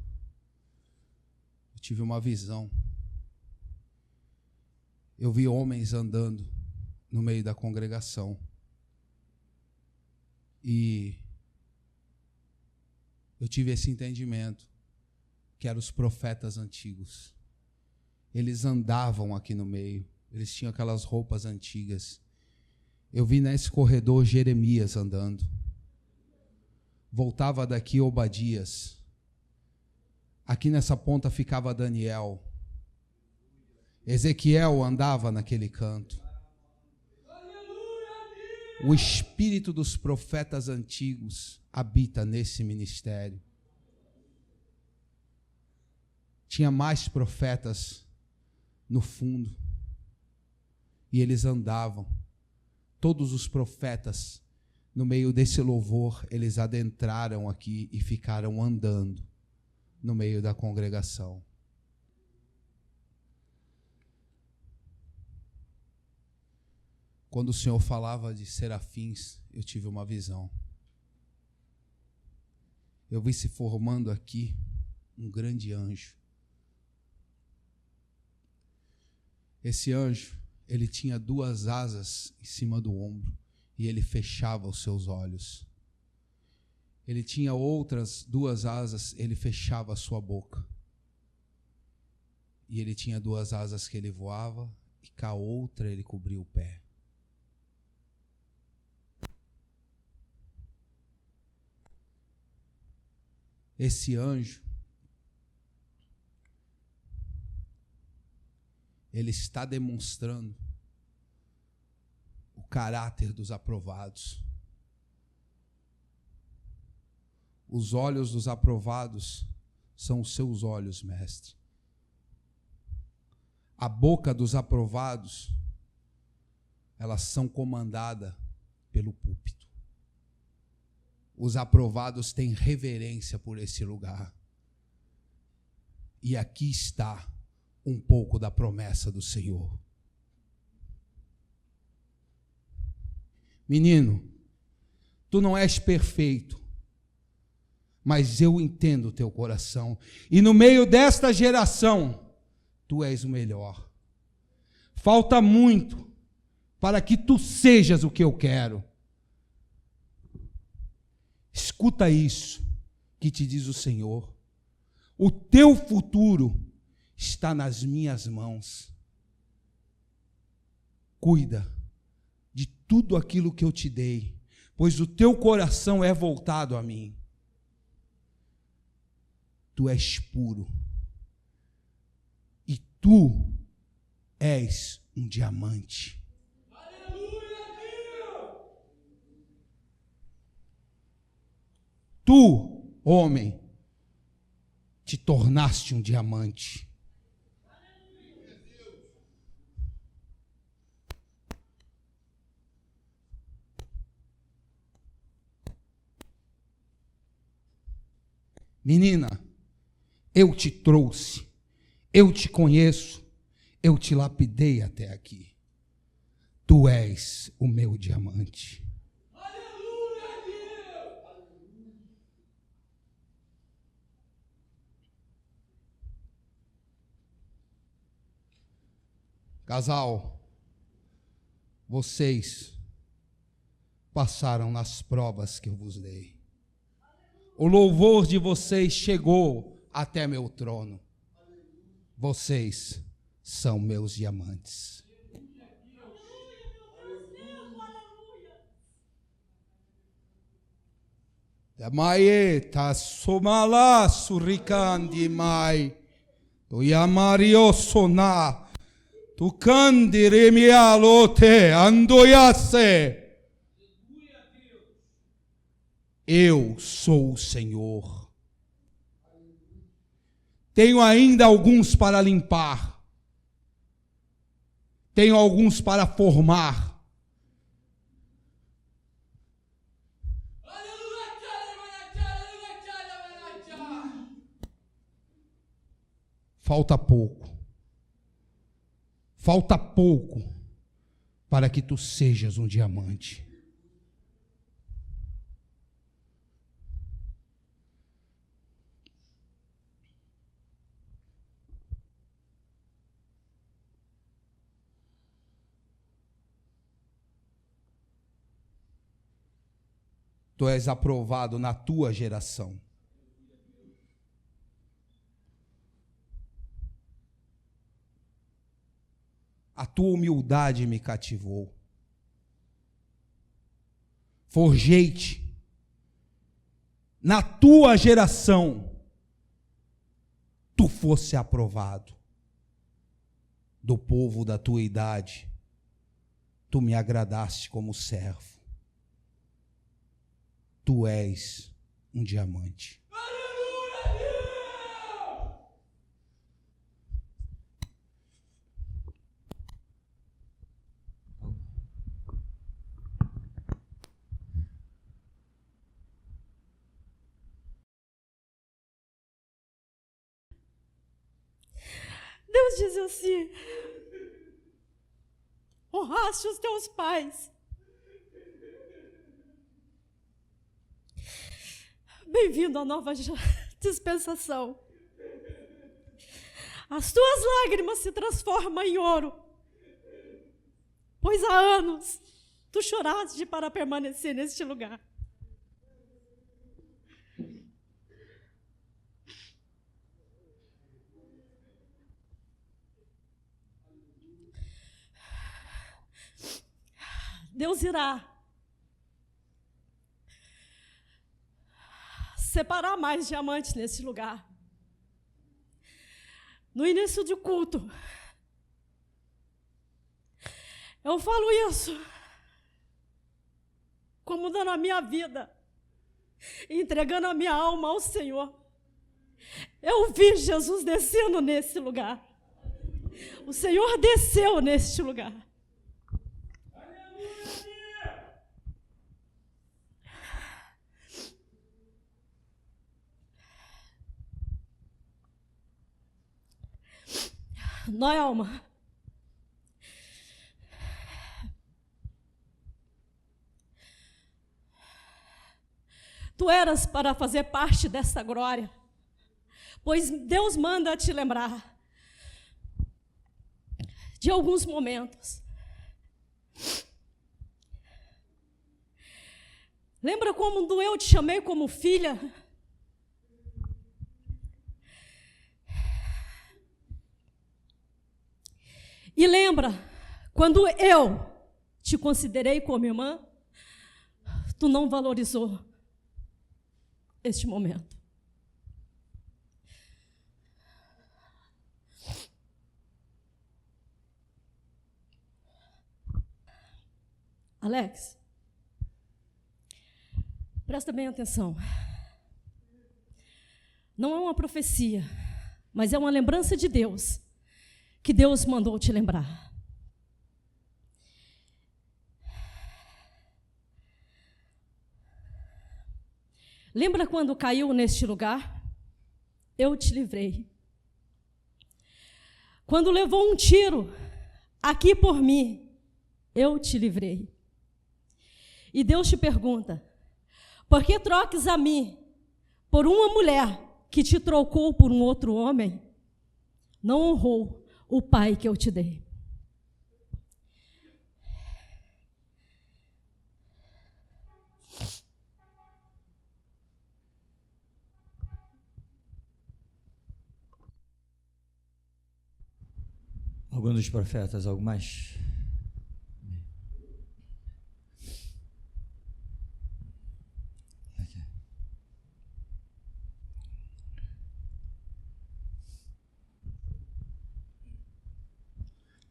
Speaker 7: eu tive uma visão. Eu vi homens andando no meio da congregação. E eu tive esse entendimento, que eram os profetas antigos. Eles andavam aqui no meio, eles tinham aquelas roupas antigas. Eu vi nesse corredor Jeremias andando. Voltava daqui Obadias. Aqui nessa ponta ficava Daniel. Ezequiel andava naquele canto. O espírito dos profetas antigos habita nesse ministério. Tinha mais profetas no fundo. E eles andavam. Todos os profetas, no meio desse louvor, eles adentraram aqui e ficaram andando no meio da congregação. Quando o Senhor falava de serafins, eu tive uma visão. Eu vi se formando aqui um grande anjo. Esse anjo, ele tinha 2 asas em cima do ombro e ele fechava os seus olhos. Ele tinha outras 2 asas, ele fechava a sua boca. E ele tinha 2 asas que ele voava e com a outra ele cobria o pé. Esse anjo, ele está demonstrando o caráter dos aprovados. Os olhos dos aprovados são os seus olhos, mestre. A boca dos aprovados, elas são comandadas pelo púlpito. Os aprovados têm reverência por esse lugar. E aqui está um pouco da promessa do Senhor. Menino, tu não és perfeito, mas eu entendo o teu coração. E no meio desta geração, tu és o melhor. Falta muito para que tu sejas o que eu quero. Escuta isso que te diz o Senhor. O teu futuro está nas minhas mãos. Cuida de tudo aquilo que eu te dei, pois o teu coração é voltado a mim. Tu és puro. E tu és um diamante. Tu, homem, te tornaste um diamante. Menina, eu te trouxe, eu te conheço, eu te lapidei até aqui. Tu és o meu diamante. Casal, vocês passaram nas provas que eu vos dei. O louvor de vocês chegou até meu trono. Vocês são meus diamantes. Mai ta somala surikandi mai. Tu yamario sona. Tu candire mialote andoiasse. Eu sou o Senhor. Tenho ainda alguns para limpar. Tenho alguns para formar. Falta pouco. Falta pouco para que tu sejas um diamante. Tu és aprovado na tua geração. A tua humildade me cativou. Forjei-te na tua geração. Tu fosse aprovado do povo da tua idade. Tu me agradaste como servo. Tu és um diamante.
Speaker 8: Deus diz assim: honraste os teus pais. Bem-vindo à nova dispensação. As tuas lágrimas se transformam em ouro, pois há anos tu choraste para permanecer neste lugar. Deus irá separar mais diamantes nesse lugar. No início do culto, eu falo isso como dando a minha vida, entregando a minha alma ao Senhor. Eu vi Jesus descendo nesse lugar. O Senhor desceu neste lugar. Noelma, tu eras para fazer parte dessa glória, pois Deus manda te lembrar de alguns momentos. Lembra quando eu te chamei como filha? E lembra, quando eu te considerei como irmã, tu não valorizou este momento. Alex, presta bem atenção. Não é uma profecia, mas é uma lembrança de Deus, que Deus mandou te lembrar. Lembra quando caiu neste lugar? Eu te livrei. Quando levou um tiro aqui por mim, eu te livrei. E Deus te pergunta: por que troques a mim por uma mulher que te trocou por um outro homem? Não honrou o pai que eu te dei.
Speaker 2: Algum dos profetas, algo mais?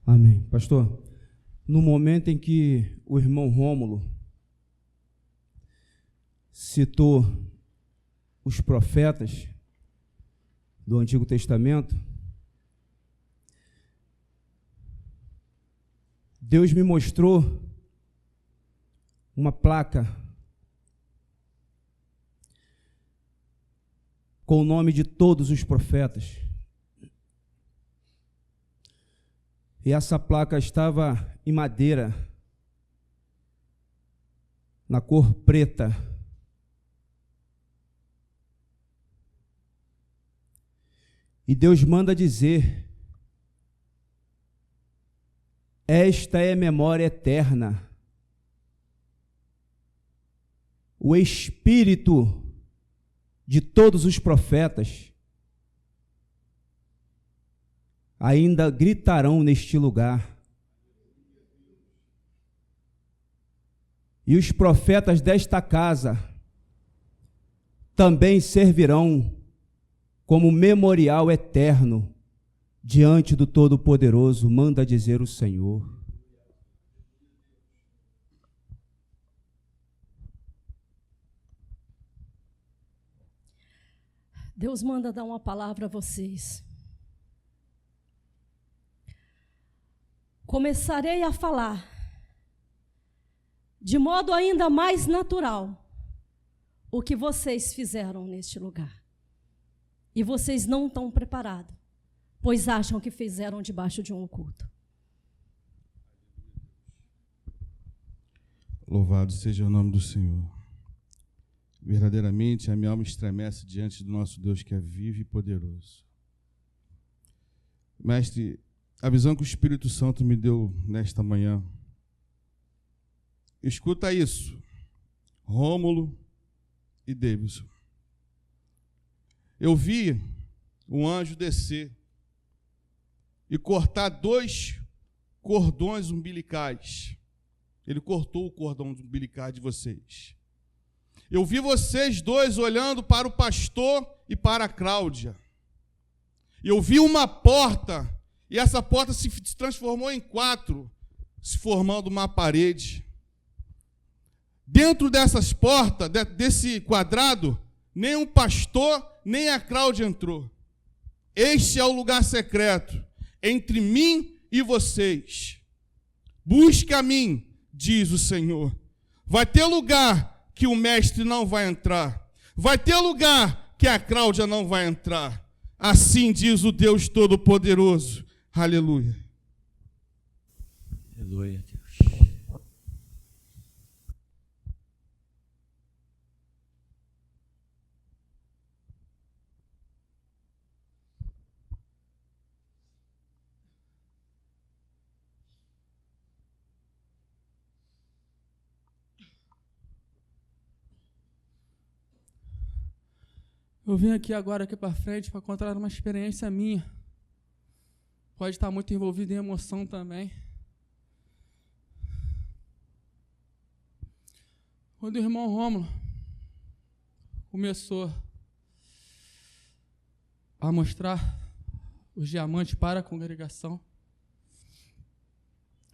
Speaker 5: Amém. Pastor, no momento em que o irmão Rômulo citou os profetas do Antigo Testamento, Deus me mostrou uma placa com o nome de todos os profetas. E essa placa estava em madeira, na cor preta. E Deus manda dizer: esta é memória eterna. O espírito de todos os profetas ainda gritarão neste lugar. E os profetas desta casa também servirão como memorial eterno diante do Todo-Poderoso, manda dizer o Senhor.
Speaker 8: Deus manda dar uma palavra a vocês. Começarei a falar de modo ainda mais natural o que vocês fizeram neste lugar. E vocês não estão preparados, pois acham que fizeram debaixo de um culto.
Speaker 9: Louvado seja o nome do Senhor. Verdadeiramente a minha alma estremece diante do nosso Deus que é vivo e poderoso. Mestre, a visão que o Espírito Santo me deu nesta manhã, escuta isso, Rômulo e Davidson. Eu vi um anjo descer e cortar 2 cordões umbilicais. Ele cortou o cordão umbilical de vocês. Eu vi vocês 2 olhando para o pastor e para a Cláudia. Eu vi uma porta, e essa porta se transformou em 4, se formando uma parede. Dentro dessas portas, desse quadrado, nem o pastor, nem a Cláudia entrou. Este é o lugar secreto entre mim e vocês. Busque a mim, diz o Senhor. Vai ter lugar que o mestre não vai entrar. Vai ter lugar que a Cláudia não vai entrar. Assim diz o Deus Todo-Poderoso. Aleluia.
Speaker 2: Aleluia, Deus.
Speaker 6: Eu vim aqui agora, aqui para frente, para contar uma experiência minha. Pode estar muito envolvido em emoção também. Quando o irmão Rômulo começou a mostrar os diamantes para a congregação,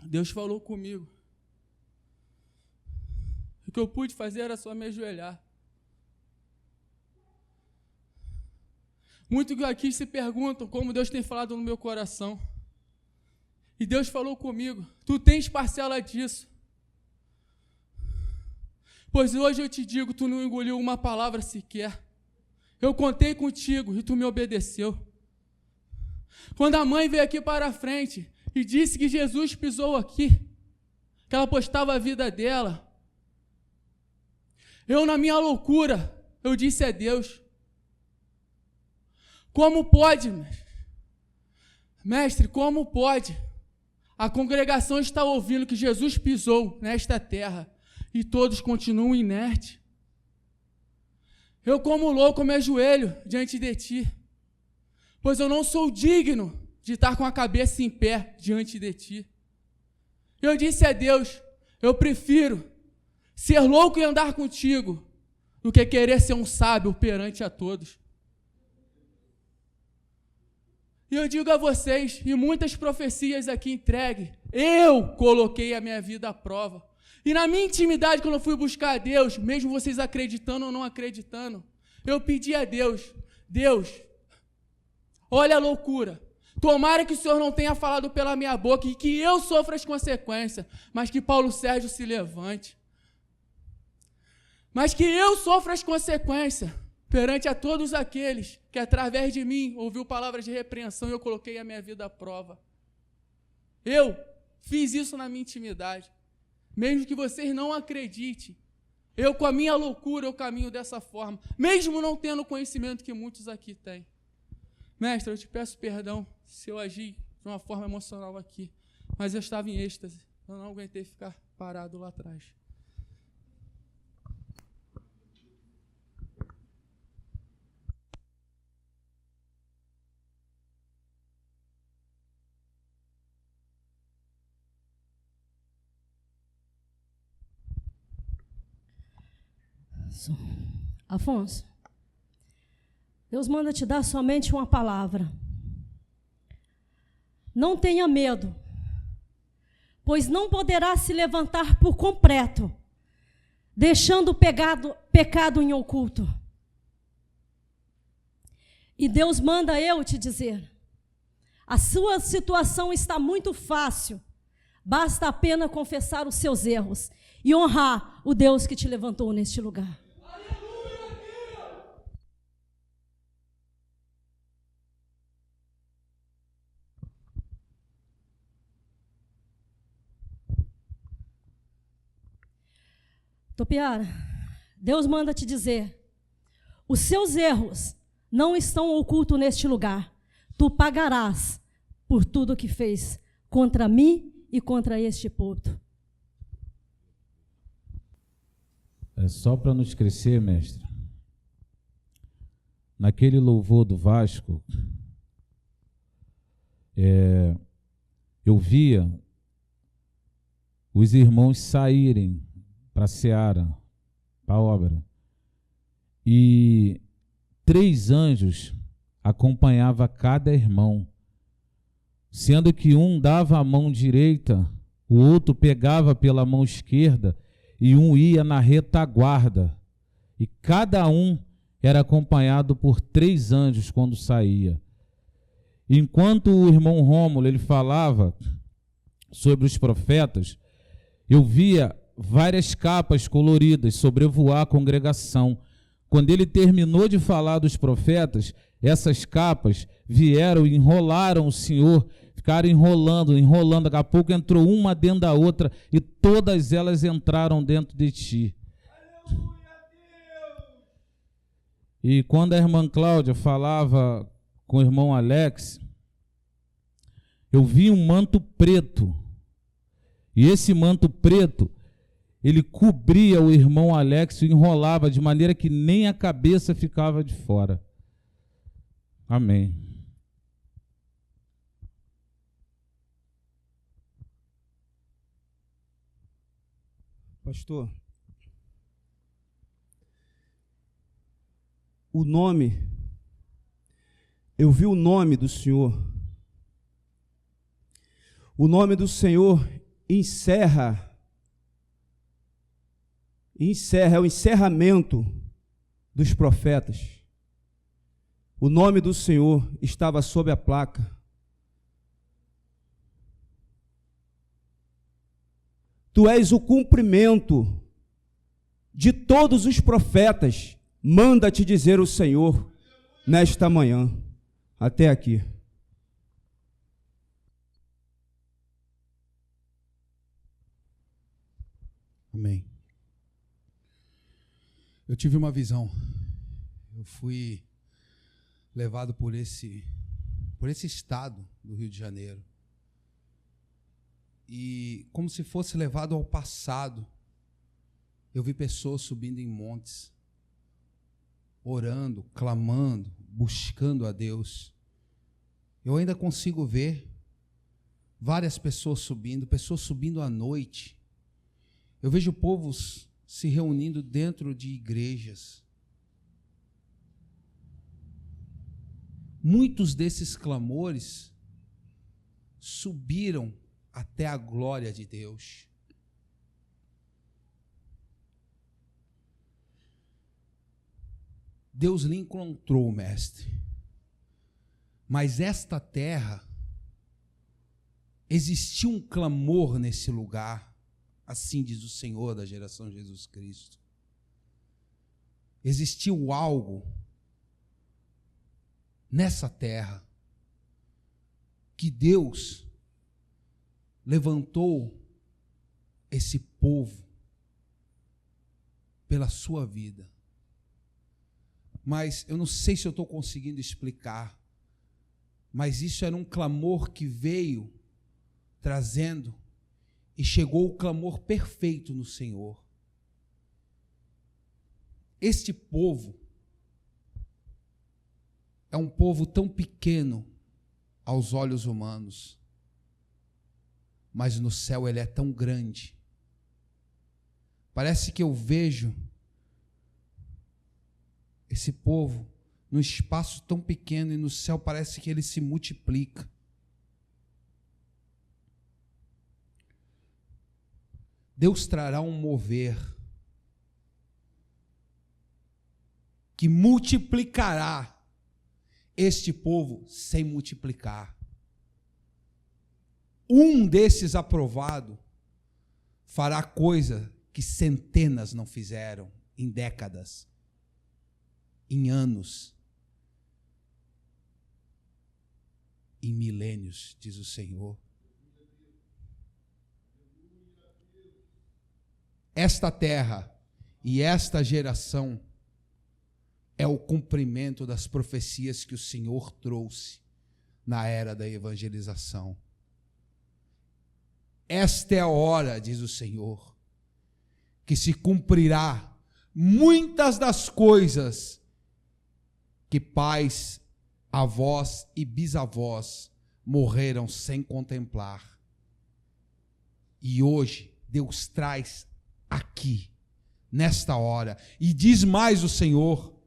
Speaker 6: Deus falou comigo. O que eu pude fazer era só me ajoelhar. Muitos aqui se perguntam como Deus tem falado no meu coração. E Deus falou comigo, tu tens parcela disso. Pois hoje eu te digo, tu não engoliu uma palavra sequer. Eu contei contigo e tu me obedeceu. Quando a mãe veio aqui para a frente e disse que Jesus pisou aqui, que ela apostava a vida dela, eu na minha loucura, eu disse a Deus, como pode, mestre, como pode? A congregação está ouvindo que Jesus pisou nesta terra e todos continuam inertes. Eu, como louco, me ajoelho diante de ti, pois eu não sou digno de estar com a cabeça em pé diante de ti. Eu disse a Deus, eu prefiro ser louco e andar contigo do que querer ser um sábio perante a todos. E eu digo a vocês, e muitas profecias aqui entregue, eu coloquei a minha vida à prova. E na minha intimidade, quando eu fui buscar a Deus, mesmo vocês acreditando ou não acreditando, eu pedi a Deus, Deus, olha a loucura. Tomara que o Senhor não tenha falado pela minha boca e que eu sofra as consequências, mas que Paulo Sérgio se levante. Mas que eu sofra as consequências perante a todos aqueles que através de mim ouviu palavras de repreensão e eu coloquei a minha vida à prova. Eu fiz isso na minha intimidade. Mesmo que vocês não acreditem, eu com a minha loucura eu caminho dessa forma, mesmo não tendo o conhecimento que muitos aqui têm. Mestre, eu te peço perdão se eu agi de uma forma emocional aqui, mas eu estava em êxtase, eu não aguentei ficar parado lá atrás.
Speaker 8: Afonso, Deus manda te dar somente uma palavra. Não tenha medo, pois não poderá se levantar por completo, deixando o pecado em oculto. E Deus manda eu te dizer, a sua situação está muito fácil, basta apenas confessar os seus erros e honrar o Deus que te levantou neste lugar. Topiara, Deus manda te dizer, os seus erros não estão ocultos neste lugar. Tu pagarás por tudo que fez contra mim e contra este púlpito.
Speaker 4: É só para nos crescer, mestre. Naquele louvor do Vasco, eu via os irmãos saírem para a seara, para a obra. E 3 anjos acompanhavam cada irmão, sendo que um dava a mão direita, o outro pegava pela mão esquerda e um ia na retaguarda. E cada um era acompanhado por 3 anjos quando saía. Enquanto o irmão Rômulo ele falava sobre os profetas, eu via várias capas coloridas sobrevoar a congregação. Quando ele terminou de falar dos profetas, essas capas vieram e enrolaram o Senhor, ficaram enrolando, daqui a pouco entrou uma dentro da outra e todas elas entraram dentro de ti. E quando a irmã Cláudia falava com o irmão Alex, eu vi um manto preto, e esse manto preto ele cobria o irmão Alex e enrolava de maneira que nem a cabeça ficava de fora. Amém.
Speaker 5: Pastor, o nome, eu vi o nome do Senhor. O nome do Senhor encerra, é o encerramento dos profetas. O nome do Senhor estava sob a placa. Tu és o cumprimento de todos os profetas, manda te dizer o Senhor nesta manhã. Até aqui.
Speaker 7: Amém. Eu tive uma visão. Eu fui levado por esse estado do Rio de Janeiro. E como se fosse levado ao passado, eu vi pessoas subindo em montes, orando, clamando, buscando a Deus. Eu ainda consigo ver várias pessoas subindo à noite. Eu vejo povos se reunindo dentro de igrejas. Muitos desses clamores subiram até a glória de Deus. Deus lhe encontrou, mestre. Mas esta terra, existiu um clamor nesse lugar, assim diz o Senhor da geração de Jesus Cristo. Existiu algo nessa terra que Deus levantou esse povo pela sua vida. Mas eu não sei se eu estou conseguindo explicar, mas isso era um clamor que veio trazendo e chegou o clamor perfeito no Senhor. Este povo é um povo tão pequeno aos olhos humanos, mas no céu ele é tão grande. Parece que eu vejo esse povo num espaço tão pequeno e no céu parece que ele se multiplica. Deus trará um mover que multiplicará este povo sem multiplicar. Um desses aprovado fará coisa que centenas não fizeram em décadas, em anos, em milênios, diz o Senhor. Esta terra e esta geração é o cumprimento das profecias que o Senhor trouxe na era da evangelização. Esta é a hora, diz o Senhor, que se cumprirá muitas das coisas que pais, avós e bisavós morreram sem contemplar. E hoje Deus traz aqui, nesta hora, e diz mais o Senhor: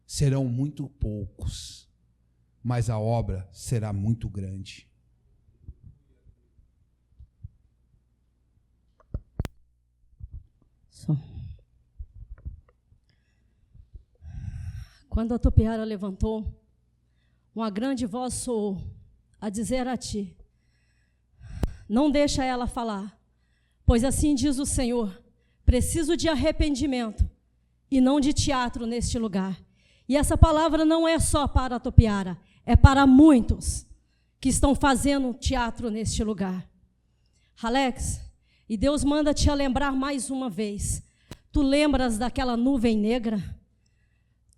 Speaker 7: serão muito poucos, mas a obra será muito grande.
Speaker 8: Quando a topeara levantou, uma grande voz soou a dizer a ti: não deixa ela falar, pois assim diz o Senhor, preciso de arrependimento e não de teatro neste lugar. E essa palavra não é só para a topeara, é para muitos que estão fazendo teatro neste lugar. Alex, e Deus manda te lembrar mais uma vez. Tu lembras daquela nuvem negra?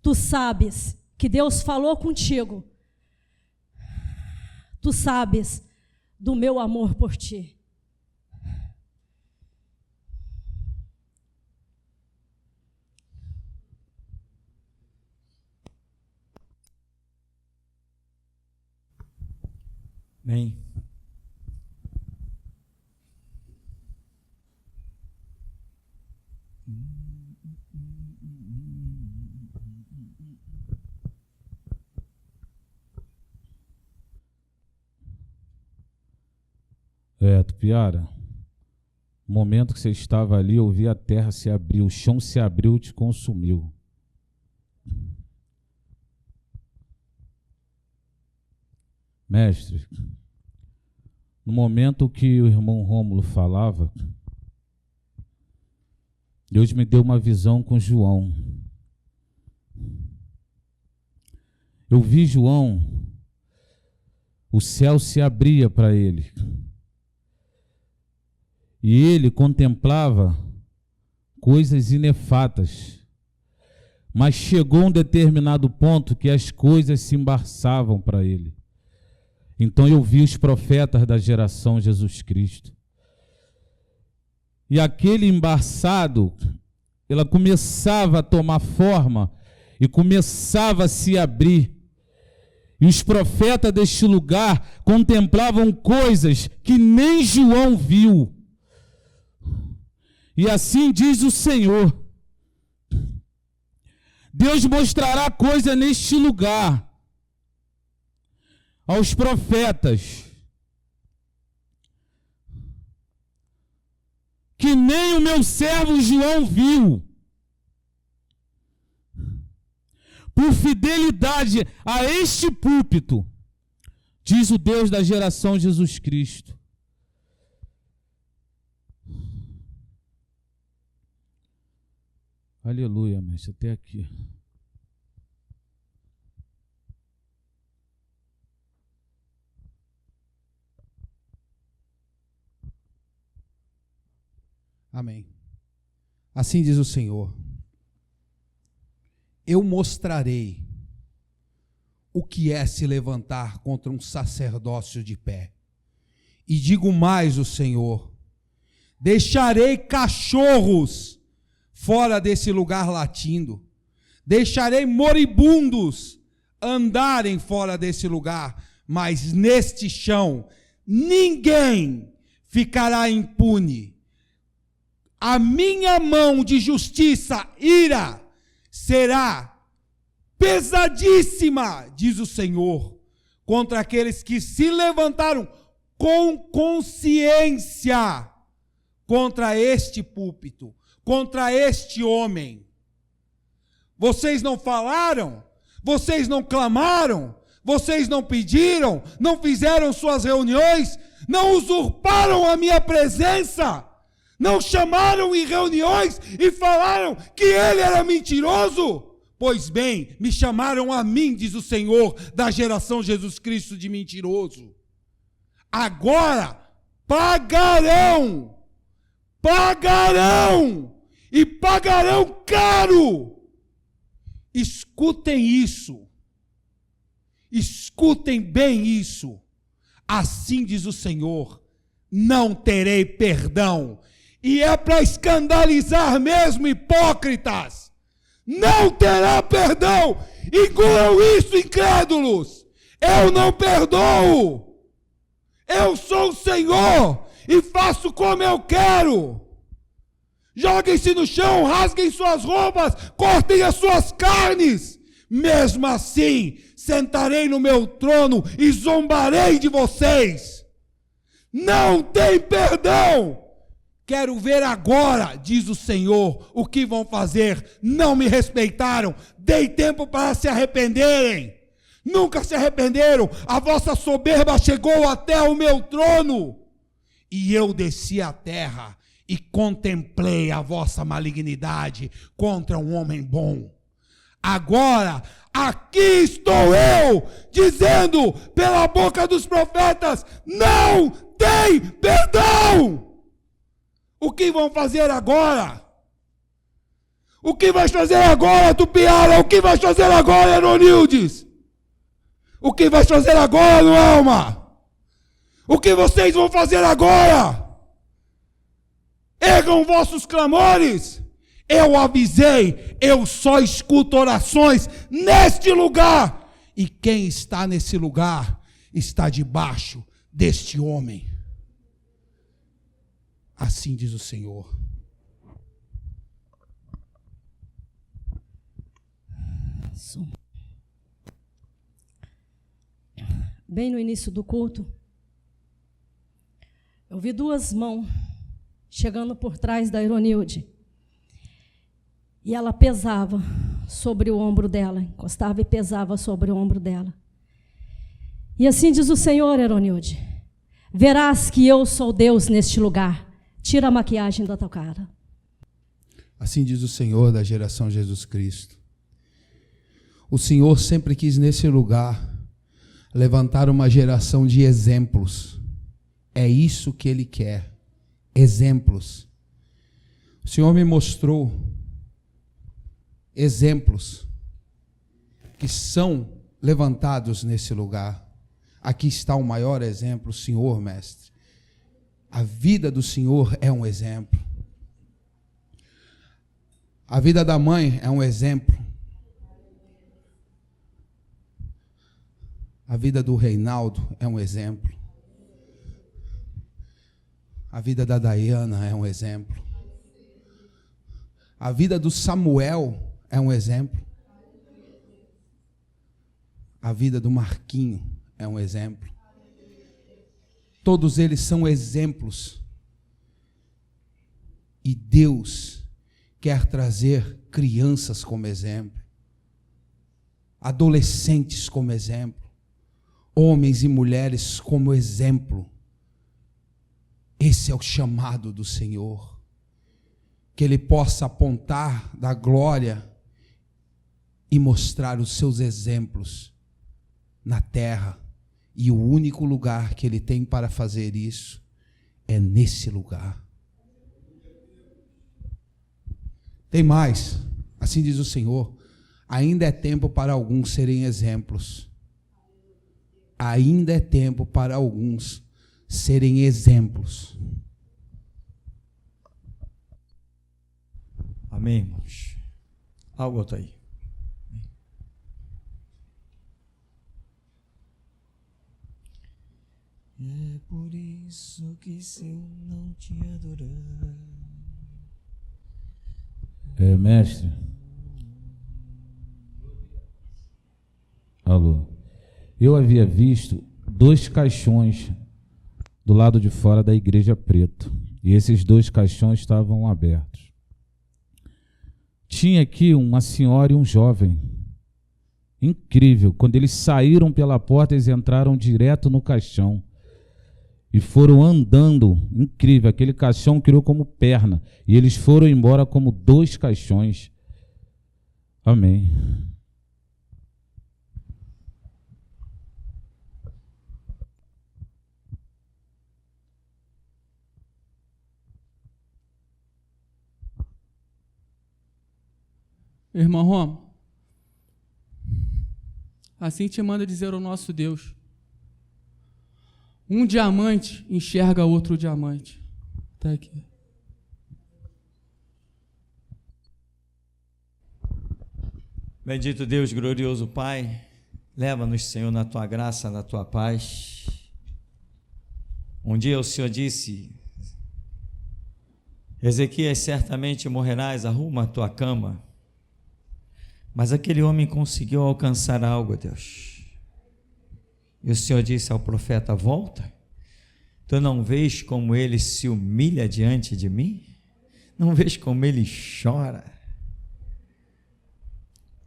Speaker 8: Tu sabes que Deus falou contigo. Tu sabes do meu amor por ti.
Speaker 2: Amém.
Speaker 4: Tupiara, no momento que você estava ali, eu vi a terra se abrir, o chão se abriu e te consumiu. Mestre, no momento que o irmão Rômulo falava, Deus me deu uma visão com João. Eu vi João, o céu se abria para ele. E ele contemplava coisas inefatas. Mas chegou um determinado ponto que as coisas se embaçavam para ele. Então eu vi os profetas da geração Jesus Cristo. E aquele embaçado, ela começava a tomar forma e começava a se abrir. E os profetas deste lugar contemplavam coisas que nem João viu. E assim diz o Senhor: Deus mostrará coisa neste lugar aos profetas que nem o meu servo João viu. Por fidelidade a este púlpito, diz o Deus da geração Jesus Cristo. Aleluia, mestre, até aqui.
Speaker 7: Amém. Assim diz o Senhor: eu mostrarei o que é se levantar contra um sacerdócio de pé. E digo mais o Senhor: deixarei cachorros fora desse lugar latindo, deixarei moribundos andarem fora desse lugar, mas neste chão ninguém ficará impune. A minha mão de justiça, ira, será pesadíssima, diz o Senhor, contra aqueles que se levantaram com consciência contra este púlpito, contra este homem. Vocês não falaram? Vocês não clamaram? Vocês não pediram? Não fizeram suas reuniões? Não usurparam a minha presença? Não chamaram em reuniões e falaram que ele era mentiroso? Pois bem, me chamaram a mim, diz o Senhor, da geração Jesus Cristo, de mentiroso. Agora pagarão, e pagarão caro. Escutem isso, escutem bem isso. Assim diz o Senhor: não terei perdão. E é para escandalizar mesmo, hipócritas. Não terá perdão. Engulam isso, incrédulos. Eu não perdoo. Eu sou o Senhor e faço como eu quero. Joguem-se no chão, rasguem suas roupas, cortem as suas carnes. Mesmo assim, sentarei no meu trono e zombarei de vocês. Não tem perdão. Quero ver agora, diz o Senhor, o que vão fazer. Não me respeitaram, dei tempo para se arrependerem. Nunca se arrependeram, a vossa soberba chegou até o meu trono. E eu desci à terra e contemplei a vossa malignidade contra um homem bom. Agora, aqui estou eu, dizendo pela boca dos profetas: não tem perdão. O que vão fazer agora? O que vais fazer agora, Tupiara? O que vais fazer agora, Eronildes? O que vais fazer agora, Noelma? O que vocês vão fazer agora? Ergam vossos clamores. Eu avisei, eu só escuto orações neste lugar. E quem está nesse lugar está debaixo deste homem. Assim diz o Senhor.
Speaker 8: Bem no início do culto, eu vi duas mãos chegando por trás da Eronilde. E ela pesava sobre o ombro dela, encostava e pesava sobre o ombro dela. E assim diz o Senhor, Eronilde: verás que eu sou Deus neste lugar. Tira a maquiagem da tua cara.
Speaker 7: Assim diz o Senhor da geração Jesus Cristo. O Senhor sempre quis nesse lugar levantar uma geração de exemplos. É isso que Ele quer. Exemplos. O Senhor me mostrou exemplos que são levantados nesse lugar. Aqui está o maior exemplo, o Senhor, mestre. A vida do Senhor é um exemplo. A vida da mãe é um exemplo. A vida do Reinaldo é um exemplo. A vida da Dayana é um exemplo. A vida do Samuel é um exemplo. A vida do Marquinho é um exemplo. Todos eles são exemplos. E Deus quer trazer crianças como exemplo, adolescentes como exemplo, homens e mulheres como exemplo. Esse é o chamado do Senhor. Que Ele possa apontar da glória e mostrar os seus exemplos na terra. E o único lugar que Ele tem para fazer isso é nesse lugar. Tem mais, assim diz o Senhor, ainda é tempo para alguns serem exemplos. Ainda é tempo para alguns serem exemplos.
Speaker 2: Amém, irmãos? Algo outro aí. É por isso que se eu não te adorar.
Speaker 4: Mestre. Alô. Eu havia visto 2 caixões do lado de fora da igreja preto. E esses 2 caixões estavam abertos. Tinha aqui uma senhora e um jovem. Incrível. Quando eles saíram pela porta, eles entraram direto no caixão. E foram andando. Incrível. Aquele caixão criou como perna. E eles foram embora como 2 caixões. Amém.
Speaker 6: Irmão Romo, assim te manda dizer o nosso Deus. Um diamante enxerga outro diamante. Está aqui.
Speaker 2: Bendito Deus, glorioso Pai, leva-nos, Senhor, na Tua graça, na Tua paz. Um dia o Senhor disse: Ezequias, certamente morrerás, arruma a tua cama. Mas aquele homem conseguiu alcançar algo, Deus. E o Senhor disse ao profeta: volta. Tu não vês como ele se humilha diante de mim? Não vês como ele chora?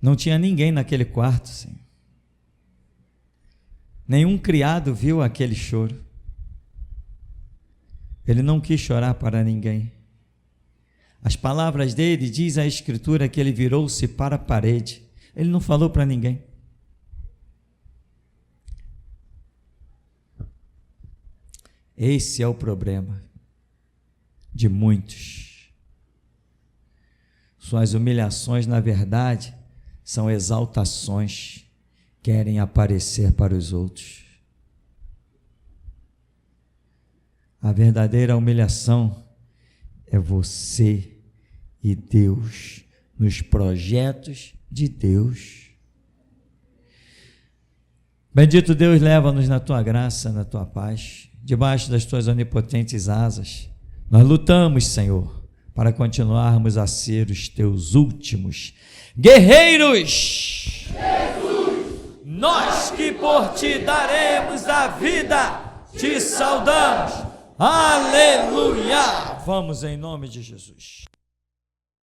Speaker 2: Não tinha ninguém naquele quarto, Senhor. Nenhum criado viu aquele choro. Ele não quis chorar para ninguém. As palavras dele, diz a Escritura, que ele virou-se para a parede. Ele não falou para ninguém. Esse é o problema de muitos. Suas humilhações, na verdade, são exaltações. Querem aparecer para os outros. A verdadeira humilhação é você e Deus, nos projetos de Deus. Bendito Deus, leva-nos na Tua graça, na Tua paz, debaixo das Tuas onipotentes asas. Nós lutamos, Senhor, para continuarmos a ser os Teus últimos guerreiros. Jesus! Nós que por Ti daremos a vida, Te saudamos. Aleluia! Vamos em nome de Jesus.